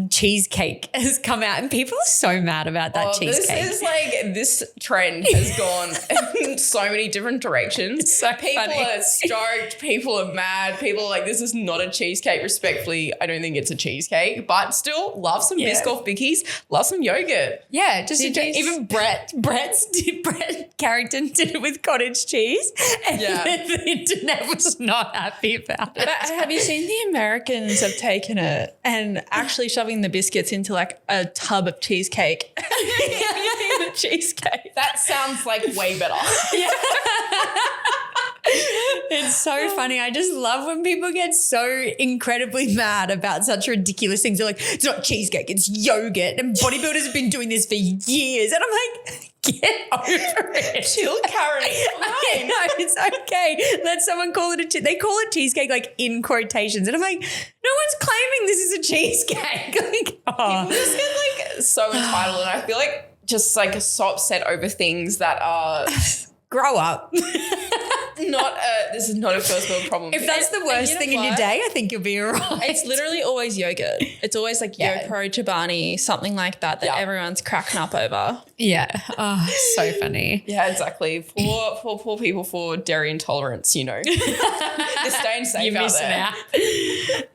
cheesecake has come out and people are so mad about that cheesecake. This trend has gone in so many different directions. It's so people funny. are stoked, people are mad, people are this is not a cheesecake. Respectfully, I don't think it's a cheesecake, but still love some Biscoff Bickies, love some yogurt. Yeah, just even Brett Carrington did it with cottage cheese, and the internet was not happy about it. But have you seen the Americans have taken it and actually shoving the biscuits into a tub of cheesecake? The cheesecake. That sounds way better. It's so funny. I just love when people get so incredibly mad about such ridiculous things. They're it's not cheesecake, it's yogurt. And bodybuilders have been doing this for years. And I'm get over it. Chill, Karen. I know, it's okay. Let someone call it they call it cheesecake in quotations. And I'm no one's claiming this is a cheesecake. People just get so entitled, and I feel just so upset over things that are grow up. No, not a first world problem. If that's the worst thing in your day, I think you'll be all right. It's literally always yogurt. It's always like YoPro, Chobani, something like that everyone's cracking up over. Yeah. Oh, so funny. Yeah, exactly. For poor people for dairy intolerance, you know. You're staying safe You're out missing there.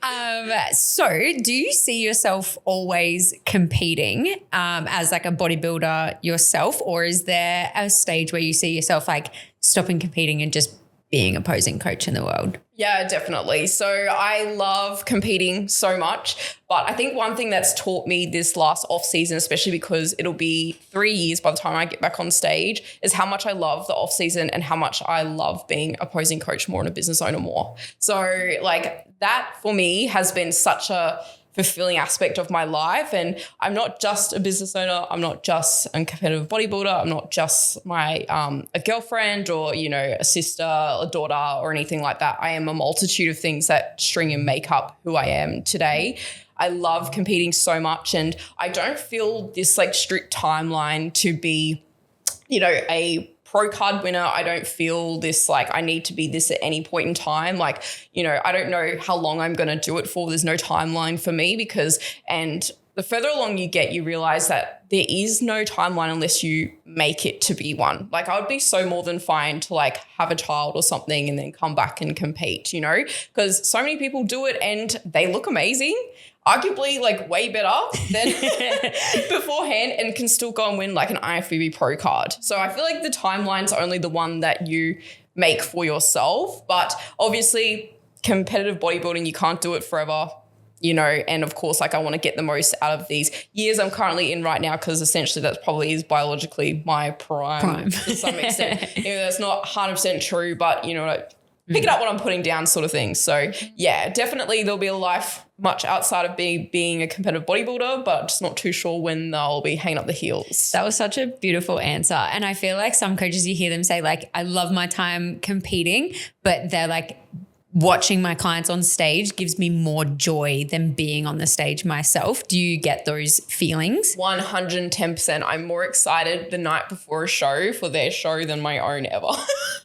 out. So do you see yourself always competing as like a bodybuilder yourself, or is there a stage where you see yourself like stopping competing and just being a posing coach in the world? Yeah, definitely. So I love competing so much, but I think one thing that's taught me this last off season, especially because it'll be 3 years by the time I get back on stage, is how much I love the off season and how much I love being a posing coach more and a business owner more. So like that for me has been such a fulfilling aspect of my life. And I'm not just a business owner. I'm not just a competitive bodybuilder. I'm not just a girlfriend or, you know, a sister, a daughter or anything like that. I am a multitude of things that string and make up who I am today. I love competing so much, and I don't feel this like strict timeline to be, you know, a pro card winner. I don't feel this like I need to be this at any point in time. Like, you know, I don't know how long I'm going to do it for. There's no timeline for me and the further along you get, you realize that there is no timeline unless you make it to be one. Like I would be so more than fine to like have a child or something and then come back and compete, you know, because so many people do it and they look amazing, arguably like way better than beforehand, and can still go and win like an IFBB pro card. So I feel like the timeline's only the one that you make for yourself. But obviously competitive bodybuilding, you can't do it forever, you know, and of course, like I want to get the most out of these years I'm currently in right now, because essentially that probably is biologically my prime. To some extent. You know, that's not 100% true, but you know, like, pick it up what I'm putting down sort of thing. So yeah, definitely there'll be a life much outside of being a competitive bodybuilder, but just not too sure when they'll be hanging up the heels. That was such a beautiful answer. And I feel like some coaches, you hear them say like, I love my time competing, but they're like, watching my clients on stage gives me more joy than being on the stage myself. Do you get those feelings? 110%. I'm more excited the night before a show for their show than my own ever.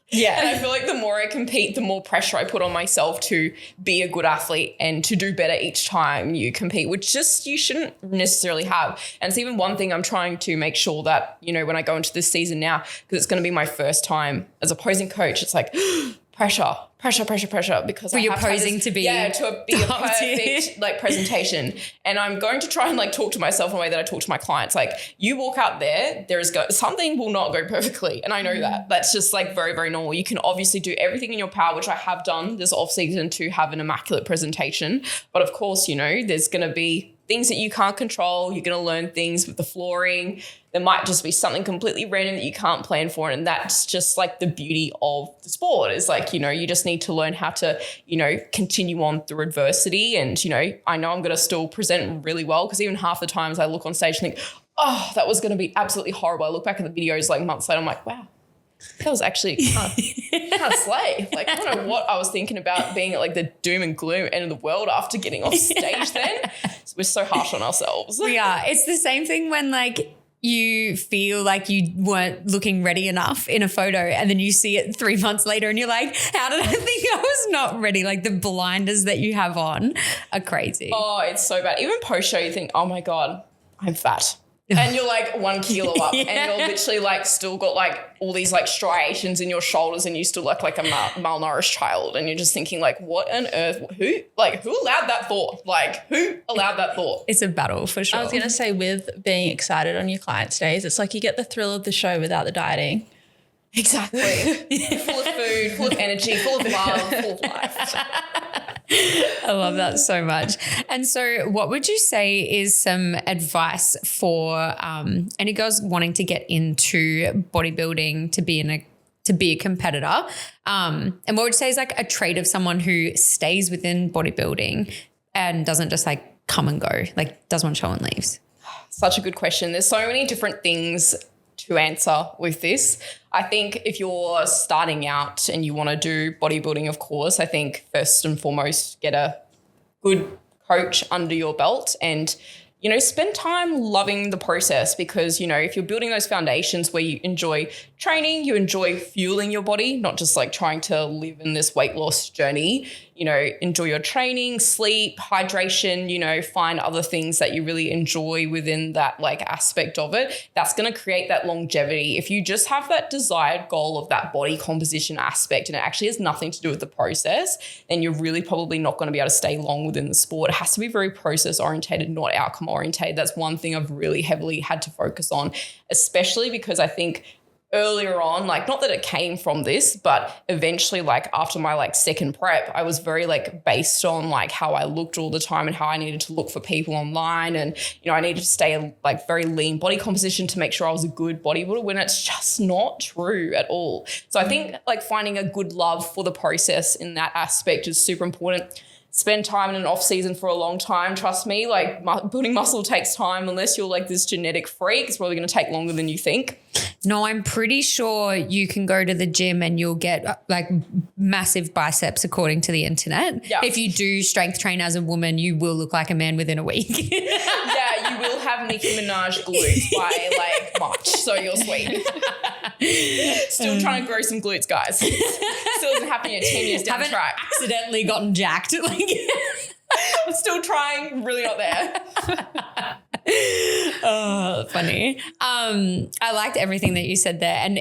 Yeah. And I feel like the more I compete, the more pressure I put on myself to be a good athlete and to do better each time you compete, which just you shouldn't necessarily have. And it's even one thing I'm trying to make sure that, you know, when I go into this season now, because it's going to be my first time as a posing coach, it's like pressure because you're posing to be a perfect like presentation. And I'm going to try and like talk to myself in a way that I talk to my clients. Like you walk out there, something will not go perfectly. And I know that. That's just like very, very normal. You can obviously do everything in your power, which I have done this off season, to have an immaculate presentation. But of course, you know, there's going to be things that you can't control. You're going to learn things with the flooring. There might just be something completely random that you can't plan for. And that's just like the beauty of the sport, is like, you know, you just need to learn how to, you know, continue on through adversity. And, you know I'm going to still present really well, because even half the times I look on stage and think, oh, that was going to be absolutely horrible. I look back at the videos like months later, I'm like, wow, that was actually kind of slay. Like, I don't know what I was thinking about being at like the doom and gloom end of the world after getting off stage then. So we're so harsh on ourselves. We are. It's the same thing when like you feel like you weren't looking ready enough in a photo, and then you see it 3 months later and you're like, how did I think I was not ready? Like the blinders that you have on are crazy. Oh, it's so bad. Even post-show you think, oh my God, I'm fat. And you're like 1 kilo up and you're literally like still got like all these like striations in your shoulders, and you still look like a malnourished child, and you're just thinking like, what on earth, who allowed that thought? Like who allowed that thought? It's a battle for sure. I was going to say, with being excited on your clients' days, it's like you get the thrill of the show without the dieting. Exactly. Full of food, full of energy, full of love, full of life. I love that so much. And so what would you say is some advice for any girls wanting to get into bodybuilding to be a competitor? And what would you say is like a trait of someone who stays within bodybuilding and doesn't just like come and go, like does one show and leaves? Such a good question. There's so many different things to answer with this. I think if you're starting out and you want to do bodybuilding, of course, I think first and foremost, get a good coach under your belt and, spend time loving the process because, if you're building those foundations where you enjoy training, you enjoy fueling your body, not just like trying to live in this weight loss journey, enjoy your training, sleep, hydration, find other things that you really enjoy within that like aspect of it. That's going to create that longevity. If you just have that desired goal of that body composition aspect and it actually has nothing to do with the process, then you're really probably not going to be able to stay long within the sport. It has to be very process orientated, not outcome orientated. That's one thing I've really heavily had to focus on, especially because I think earlier on, like not that it came from this, but eventually like after my like second prep, I was very like based on like how I looked all the time and how I needed to look for people online. And, I needed to stay like very lean body composition to make sure I was a good bodybuilder when it's just not true at all. So I think like finding a good love for the process in that aspect is super important. Spend time in an off season for a long time. Trust me, like building muscle takes time. Unless you're like this genetic freak, it's probably going to take longer than you think. No, I'm pretty sure you can go to the gym and you'll get like massive biceps according to the internet. Yeah. If you do strength train as a woman, you will look like a man within a week. Yeah, you will have Nicki Minaj glutes by like March, so you're sweet. Still trying to grow some glutes, guys. Still isn't happening at 10 years down the track. Accidentally gotten jacked. I'm still trying, really not there. Oh, funny. I liked everything that you said there. And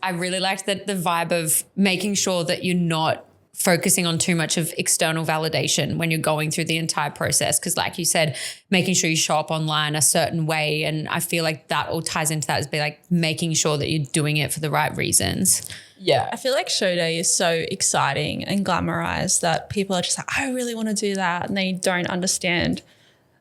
I really liked the vibe of making sure that you're not focusing on too much of external validation when you're going through the entire process. Because like you said, making sure you show up online a certain way. And I feel like that all ties into that is like making sure that you're doing it for the right reasons. Yeah. I feel like show day is so exciting and glamorized that people are just like, I really want to do that. And they don't understand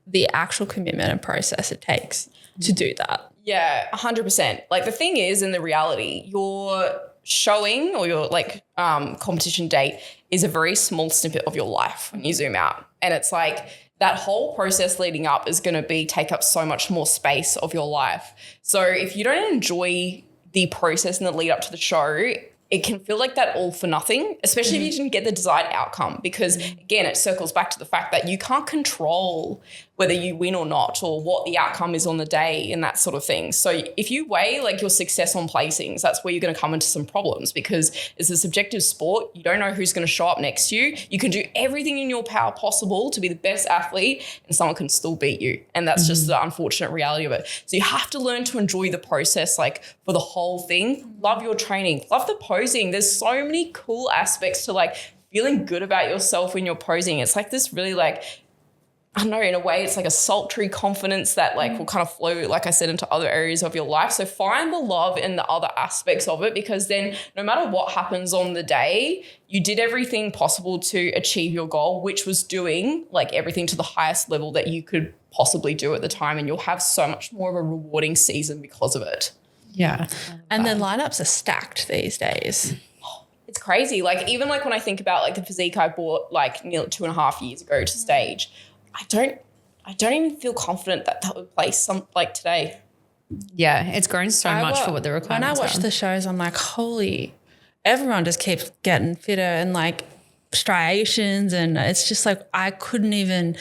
the actual commitment and process it takes to do that. Yeah, 100%. Like the thing is, in the reality, your showing or your like competition date is a very small snippet of your life when you zoom out. And it's like that whole process leading up is going to take up so much more space of your life. So if you don't enjoy the process and the lead up to the show, it can feel like that all for nothing, especially if you didn't get the desired outcome, because again, it circles back to the fact that you can't control whether you win or not or what the outcome is on the day and that sort of thing. So if you weigh like your success on placings, that's where you're going to come into some problems because it's a subjective sport. You don't know who's going to show up next to you. You can do everything in your power possible to be the best athlete and someone can still beat you. And that's just the unfortunate reality of it. So you have to learn to enjoy the process, like for the whole thing. Love your training, love the posing. There's so many cool aspects to like feeling good about yourself when you're posing. It's like this really like, I don't know, in a way, it's like a sultry confidence that like will kind of flow, like I said, into other areas of your life. So find the love in the other aspects of it, because then no matter what happens on the day, you did everything possible to achieve your goal, which was doing like everything to the highest level that you could possibly do at the time. And you'll have so much more of a rewarding season because of it. Yeah. And the lineups are stacked these days. It's crazy. Like even like when I think about like the physique I bought like nearly 2.5 years ago to stage, I don't even feel confident that would place some like today. Yeah, it's grown so much for what the requirements are. When I watch the shows, I'm like, holy, everyone just keeps getting fitter and like striations, and it's just like I couldn't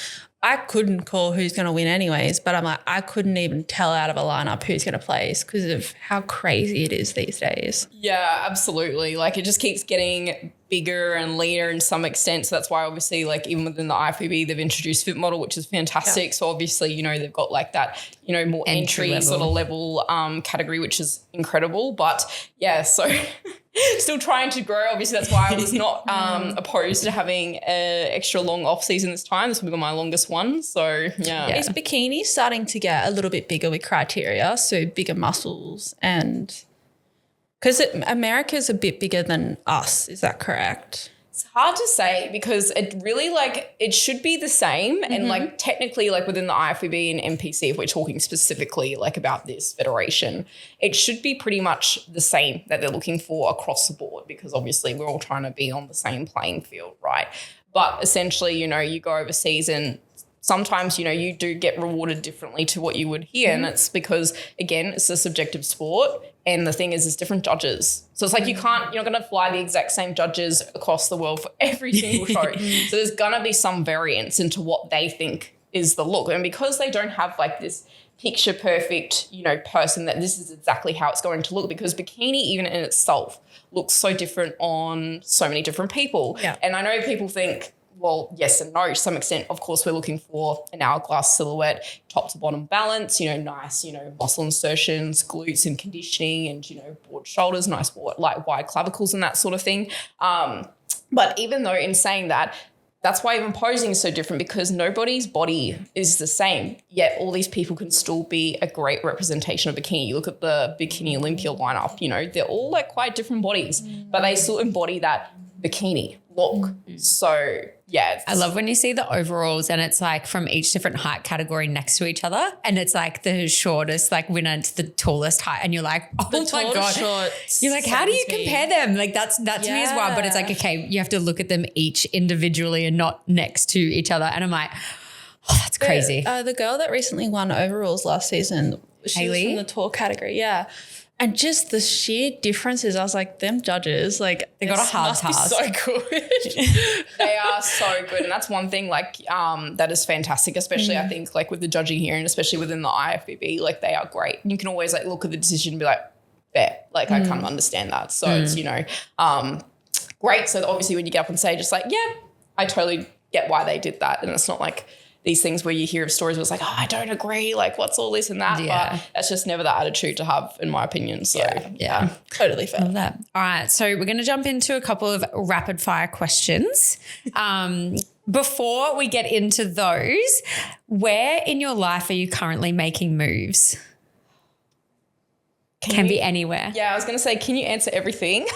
call who's going to win anyways, but I'm like, I couldn't even tell out of a lineup who's going to place because of how crazy it is these days. Yeah, absolutely. Like it just keeps getting bigger and leaner in some extent. So that's why obviously like even within the IFBB, they've introduced Fit Model, which is fantastic. Yeah. So obviously, you know, they've got like that, you know, more entry sort of level category, which is incredible. But yeah, so still trying to grow. Obviously, that's why I was not opposed to having an extra long off season this time. This will be my longest one. So yeah. Is bikini starting to get a little bit bigger with criteria? So bigger muscles and... Because America's a bit bigger than us, is that correct? It's hard to say because it really like it should be the same and like technically like within the IFBB and NPC, if we're talking specifically like about this federation, it should be pretty much the same that they're looking for across the board because obviously we're all trying to be on the same playing field, right? But essentially, you know, you go overseas and sometimes, you know, you do get rewarded differently to what you would here. And it's because, again, it's a subjective sport. And the thing is, there's different judges. So it's like you're not going to fly the exact same judges across the world for every single show. So there's going to be some variance into what they think is the look. And because they don't have like this picture perfect, person that this is exactly how it's going to look, because bikini even in itself looks so different on so many different people. Yeah. And I know people think, well, yes and no, to some extent. Of course, we're looking for an hourglass silhouette, top to bottom balance, nice, muscle insertions, glutes and conditioning, and, broad shoulders, nice wide clavicles and that sort of thing. But even though in saying that, that's why even posing is so different, because nobody's body is the same, yet all these people can still be a great representation of bikini. You look at the Bikini Olympia lineup, they're all like quite different bodies, but they still embody that bikini look. So yeah. I love when you see the overalls and it's like from each different height category next to each other, and it's like the shortest like winner to the tallest height, and you're like, oh my God. You're like, how do you compare them? Like that's to me as well. But it's like, okay, you have to look at them each individually and not next to each other. And I'm like, oh, that's crazy. The girl that recently won overalls last season, she was in the tall category. Yeah. And just the sheer differences, I was like, them judges, like they got a hard task. So good. They are so good. And that's one thing like that is fantastic, especially I think like with the judging here and especially within the IFBB, like they are great. You can always like look at the decision and be like, fair. Like I kind of understand that. So it's, great. So obviously when you get up on stage, it's like, yeah, I totally get why they did that. And it's not like these things where you hear of stories where it's like, oh, I don't agree, like what's all this and that. Yeah. But that's just never the attitude to have, in my opinion. So yeah. Totally fair. Love that. All right. So we're going to jump into a couple of rapid fire questions. Before we get into those, where in your life are you currently making moves? Can be anywhere. Yeah, I was going to say, can you answer everything?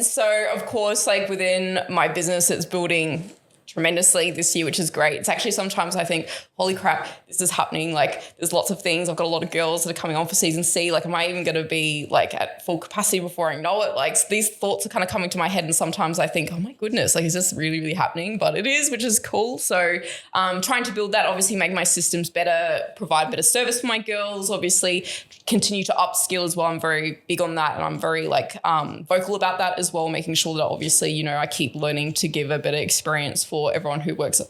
So, of course, like within my business, it's building tremendously this year, which is great. It's actually sometimes I think, holy crap, this is happening. Like there's lots of things. I've got a lot of girls that are coming on for season C. Like, am I even going to be like at full capacity before I know it? Like these thoughts are kind of coming to my head. And sometimes I think, oh my goodness, like is this really, really happening? But it is, which is cool. So trying to build that, obviously make my systems better, provide better service for my girls, obviously continue to upskill as well. I'm very big on that. And I'm very like vocal about that as well, making sure that obviously, I keep learning to give a better experience for everyone who works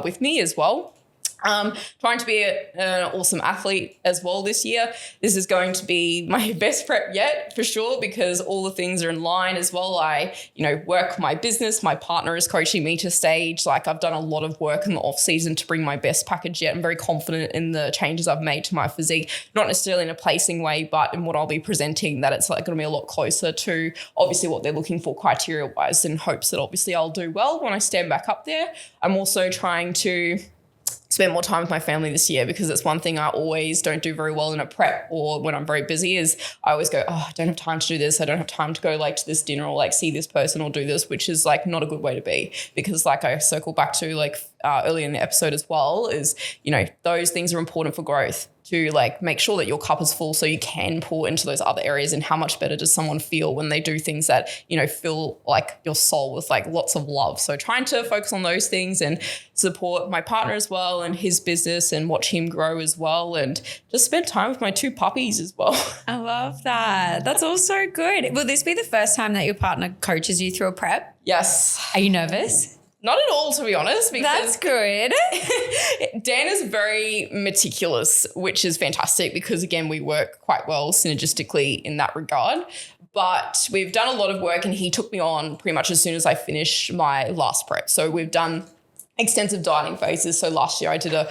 with me as well. Trying to be an awesome athlete as well this year. This is going to be my best prep yet for sure, because all the things are in line as well. I, work my business. My partner is coaching me to stage. Like I've done a lot of work in the off season to bring my best package yet. I'm very confident in the changes I've made to my physique, not necessarily in a placing way, but in what I'll be presenting, that it's like going to be a lot closer to obviously what they're looking for criteria wise, in hopes that obviously I'll do well when I stand back up there. I'm also trying to spend more time with my family this year, because it's one thing I always don't do very well in a prep or when I'm very busy is I always go, oh, I don't have time to do this. I don't have time to go like to this dinner or like see this person or do this, which is like not a good way to be, because like I circle back to like earlier in the episode as well is, those things are important for growth, to like make sure that your cup is full so you can pour into those other areas. And how much better does someone feel when they do things that, fill like your soul with like lots of love. So trying to focus on those things and support my partner as well and his business and watch him grow as well, and just spend time with my 2 puppies as well. I love that. That's all so good. Will this be the first time that your partner coaches you through a prep? Yes. Are you nervous? Not at all, to be honest. Because that's good. Dan is very meticulous, which is fantastic because, again, we work quite well synergistically in that regard. But we've done a lot of work and he took me on pretty much as soon as I finished my last prep. So we've done extensive dieting phases. So last year I did a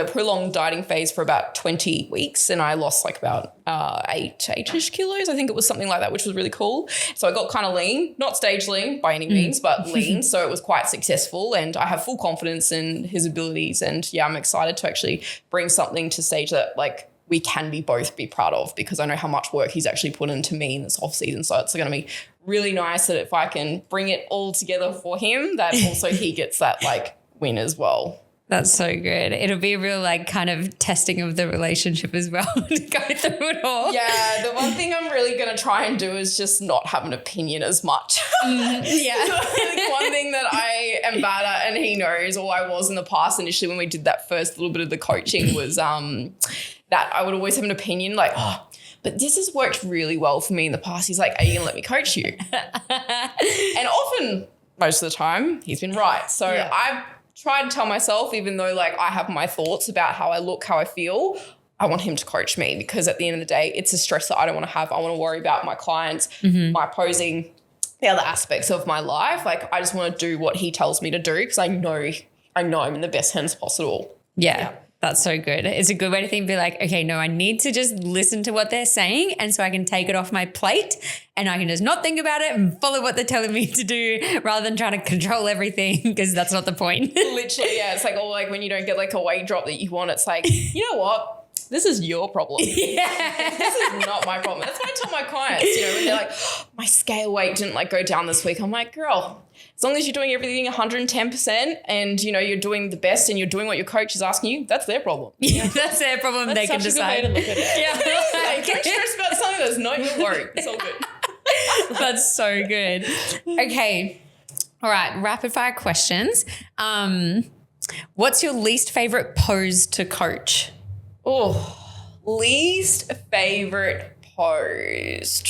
prolonged dieting phase for about 20 weeks and I lost like about 8-ish kilos. I think it was something like that, which was really cool. So I got kind of lean, not stage lean by any means, but lean. So it was quite successful and I have full confidence in his abilities. And yeah, I'm excited to actually bring something to stage that like we can both be proud of, because I know how much work he's actually put into me in this off season. So it's going to be really nice that if I can bring it all together for him, that also he gets that like win as well. That's so good. It'll be a real like kind of testing of the relationship as well to go through it all. Yeah, the one thing I'm really going to try and do is just not have an opinion as much. Yeah. One thing that I am bad at, and he knows, or I was in the past initially when we did that first little bit of the coaching, was that I would always have an opinion like, oh, but this has worked really well for me in the past. He's like, are you going to let me coach you? And often, most of the time, he's been right. So yeah. I've try to tell myself, even though like I have my thoughts about how I look, how I feel, I want him to coach me, because at the end of the day, it's a stress that I don't want to have. I want to worry about my clients, my posing, the other aspects of my life. Like I just want to do what he tells me to do, because I know I'm in the best hands possible. Yeah. That's so good. It's a good way to think, be like, okay, no, I need to just listen to what they're saying, and so I can take it off my plate and I can just not think about it and follow what they're telling me to do, rather than trying to control everything, because that's not the point. Literally, yeah. It's like, or like when you don't get like a weight drop that you want, it's like, you know what? This is your problem. Yeah. This is not my problem. That's what I tell my clients, when they're like, oh, my scale weight didn't like go down this week. I'm like, girl, as long as you're doing everything 110% and, you're doing the best and you're doing what your coach is asking you, that's their problem. Yeah, that's their problem. That's they can decide. a good way to look at it. Yeah. Like, don't stress about something that's not your worry. It's all good. That's so good. Okay. All right. Rapid fire questions. What's your least favorite pose to coach? Oh, least favorite pose.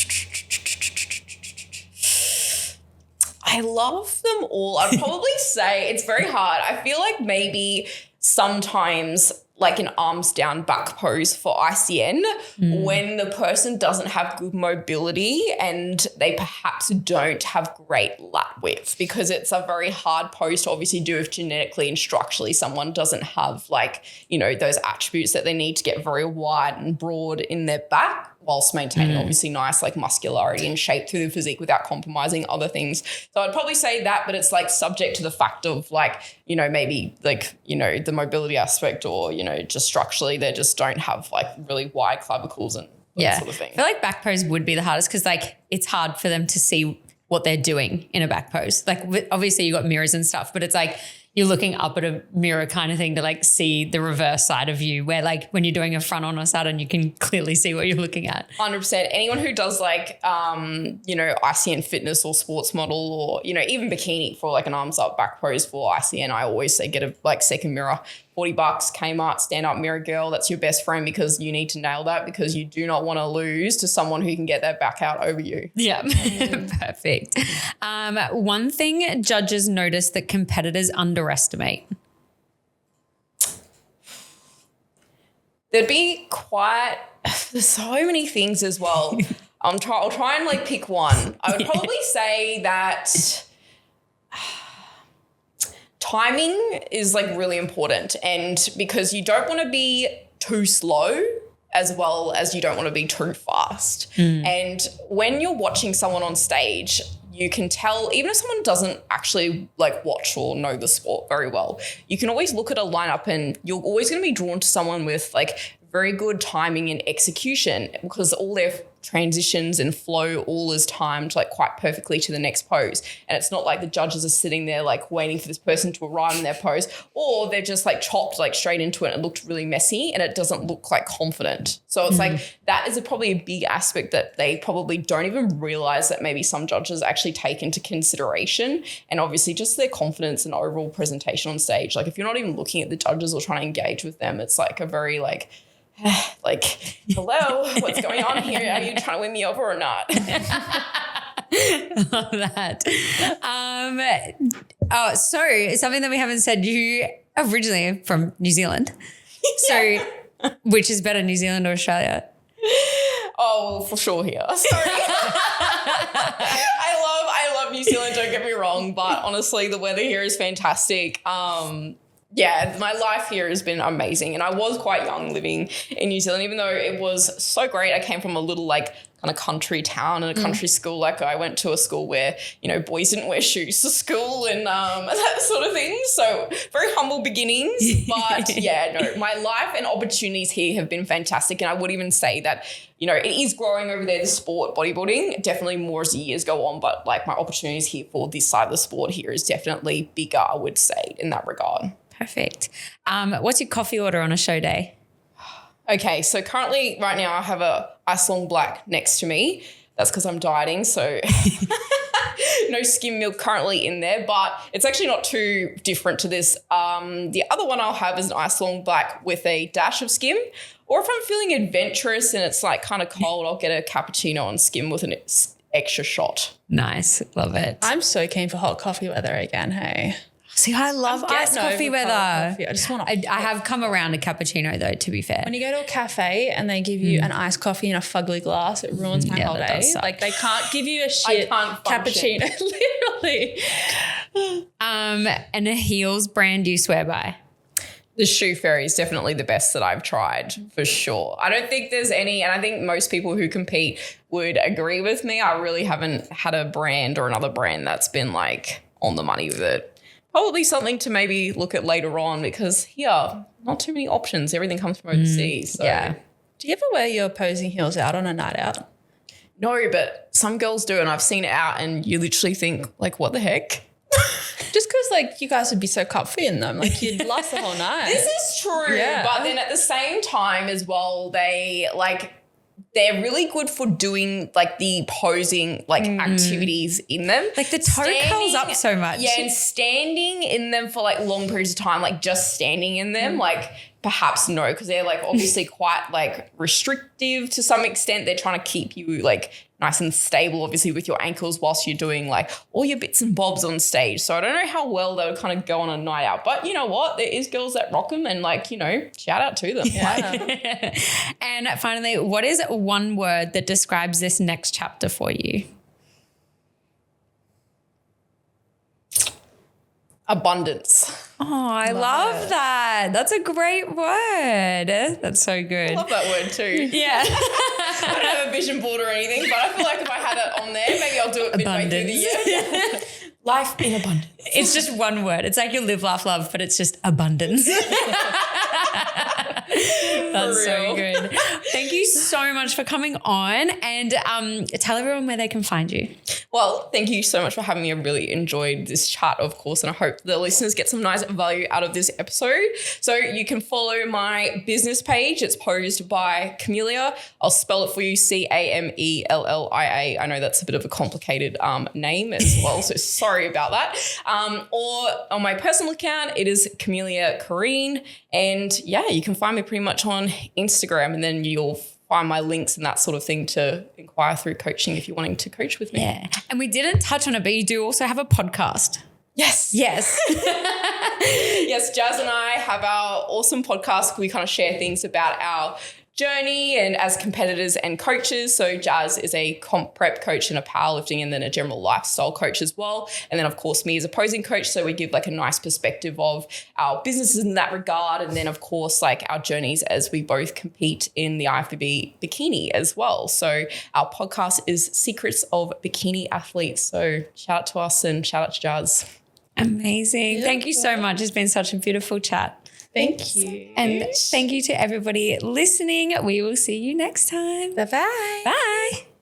I love them all. I'd probably say it's very hard. I feel like maybe sometimes like an arms down back pose for ICN when the person doesn't have good mobility and they perhaps don't have great lat width, because it's a very hard pose to obviously do if genetically and structurally someone doesn't have like, those attributes that they need to get very wide and broad in their back, whilst maintaining obviously nice like muscularity and shape through the physique without compromising other things. So I'd probably say that, but it's like subject to the fact of like, maybe like, the mobility aspect, or, just structurally they just don't have like really wide clavicles and that sort of thing. I feel like back pose would be the hardest, because like it's hard for them to see what they're doing in a back pose. Like obviously you got mirrors and stuff, but it's like you're looking up at a mirror kind of thing to like see the reverse side of you, where like when you're doing a front on or side and you can clearly see what you're looking at. 100%. Anyone who does like, ICN fitness or sports model, or, even bikini for like an arms up back pose for ICN, I always say get a like second mirror, $40, Kmart, stand up mirror girl. That's your best friend, because you need to nail that, because you do not want to lose to someone who can get their back out over you. Yeah. Perfect. One thing judges notice that competitors underestimate. There'd be there's so many things as well. I'll try and like pick one. I would probably say that timing is like really important, and because you don't want to be too slow as well as you don't want to be too fast. And when you're watching someone on stage, you can tell, even if someone doesn't actually like watch or know the sport very well, you can always look at a lineup and you're always going to be drawn to someone with like very good timing and execution, because all their transitions and flow all is timed like quite perfectly to the next pose. And it's not like the judges are sitting there like waiting for this person to arrive in their pose, or they're just like chopped like straight into it and it looked really messy and it doesn't look like confident. So it's like that is probably a big aspect that they probably don't even realize that maybe some judges actually take into consideration, and obviously just their confidence and overall presentation on stage. Like if you're not even looking at the judges or trying to engage with them, it's like a very like hello, what's going on here? Are you trying to win me over or not? Love that. So something that we haven't said, you originally from New Zealand. So which is better, New Zealand or Australia? Oh, well, for sure here. Sorry. I love New Zealand, don't get me wrong, but honestly the weather here is fantastic. Yeah, my life here has been amazing, and I was quite young living in New Zealand, even though it was so great. I came from a little like kind of country town and a country school. Like I went to a school where, boys didn't wear shoes to school and that sort of thing. So very humble beginnings, but yeah, no, my life and opportunities here have been fantastic. And I would even say that, it is growing over there, the sport, bodybuilding, definitely more as the years go on, but like my opportunities here for this side of the sport here is definitely bigger, I would say, in that regard. Perfect. What's your coffee order on a show day? Okay, so currently right now I have a ice long black next to me. That's because I'm dieting, so no skim milk currently in there, but it's actually not too different to this. The other one I'll have is an ice long black with a dash of skim, or if I'm feeling adventurous and it's like kind of cold, I'll get a cappuccino on skim with an extra shot. Nice. Love it. I'm so keen for hot coffee weather again, hey? See, I love iced coffee weather. I just want I have come around a cappuccino though, to be fair. When you go to a cafe and they give you an iced coffee in a fugly glass, it ruins my whole that day. does suck. Like they can't give you a shit cappuccino, literally. And a Heels brand you swear by? The Shoe Fairy is definitely the best that I've tried for sure. I don't think there's any, and I think most people who compete would agree with me. I really haven't had a brand or another brand that's been like on the money with it. Probably something to maybe look at later on because here, not too many options. Everything comes from overseas. So. Yeah. Do you ever wear your posing heels out on a night out? No, but some girls do, and I've seen it out and you literally think like, what the heck? Just because like you guys would be so comfy in them. Like you'd last the whole night. This is true. Yeah. But then at the same time as well, they're really good for doing like the posing like activities in them. Like the toe curls up so much. Yeah, and standing in them for like long periods of time, like just standing in them, like perhaps no, because they're like obviously quite like restrictive to some extent. They're trying to keep you like nice and stable, obviously, with your ankles whilst you're doing like all your bits and bobs on stage. So I don't know how well they would kind of go on a night out. But you know what? There is girls that rock them and like, you know, shout out to them. Yeah. And finally, what is one word that describes this next chapter for you? Abundance. Oh, I love that. That's a great word. That's so good. I love that word too. Yeah. I don't have a vision board or anything, but I feel like if I had it on there, maybe I'll do it midway through the year. Life in abundance. It's just one word. It's like you live, laugh, love, but it's just abundance. That's so good. Thank you so much for coming on, and tell everyone where they can find you. Well, thank you so much for having me. I really enjoyed this chat, of course, and I hope the listeners get some nice value out of this episode. So you can follow my business page. It's posed by Camellia. I'll spell it for you, Camellia. I know that's a bit of a complicated name as well, so sorry about that. Or on my personal account, it is Camellia Curreen. And yeah, you can find me pretty much on Instagram, and then you'll find my links and that sort of thing to inquire through coaching if you're wanting to coach with me. Yeah. And we didn't touch on it, but you do also have a podcast. Yes. Yes. Yes, Jazz and I have our awesome podcast. We kind of share things about our journey and as competitors and coaches. So Jazz is a comp prep coach and a powerlifting and then a general lifestyle coach as well. And then of course me as a posing coach. So we give like a nice perspective of our businesses in that regard. And then of course like our journeys as we both compete in the IFBB bikini as well. So our podcast is Secrets of Bikini Athletes. So shout out to us and shout out to Jazz. Amazing. Yeah. Thank you so much. It's been such a beautiful chat. Thank you. And thank you to everybody listening. We will see you next time. Bye-bye. Bye.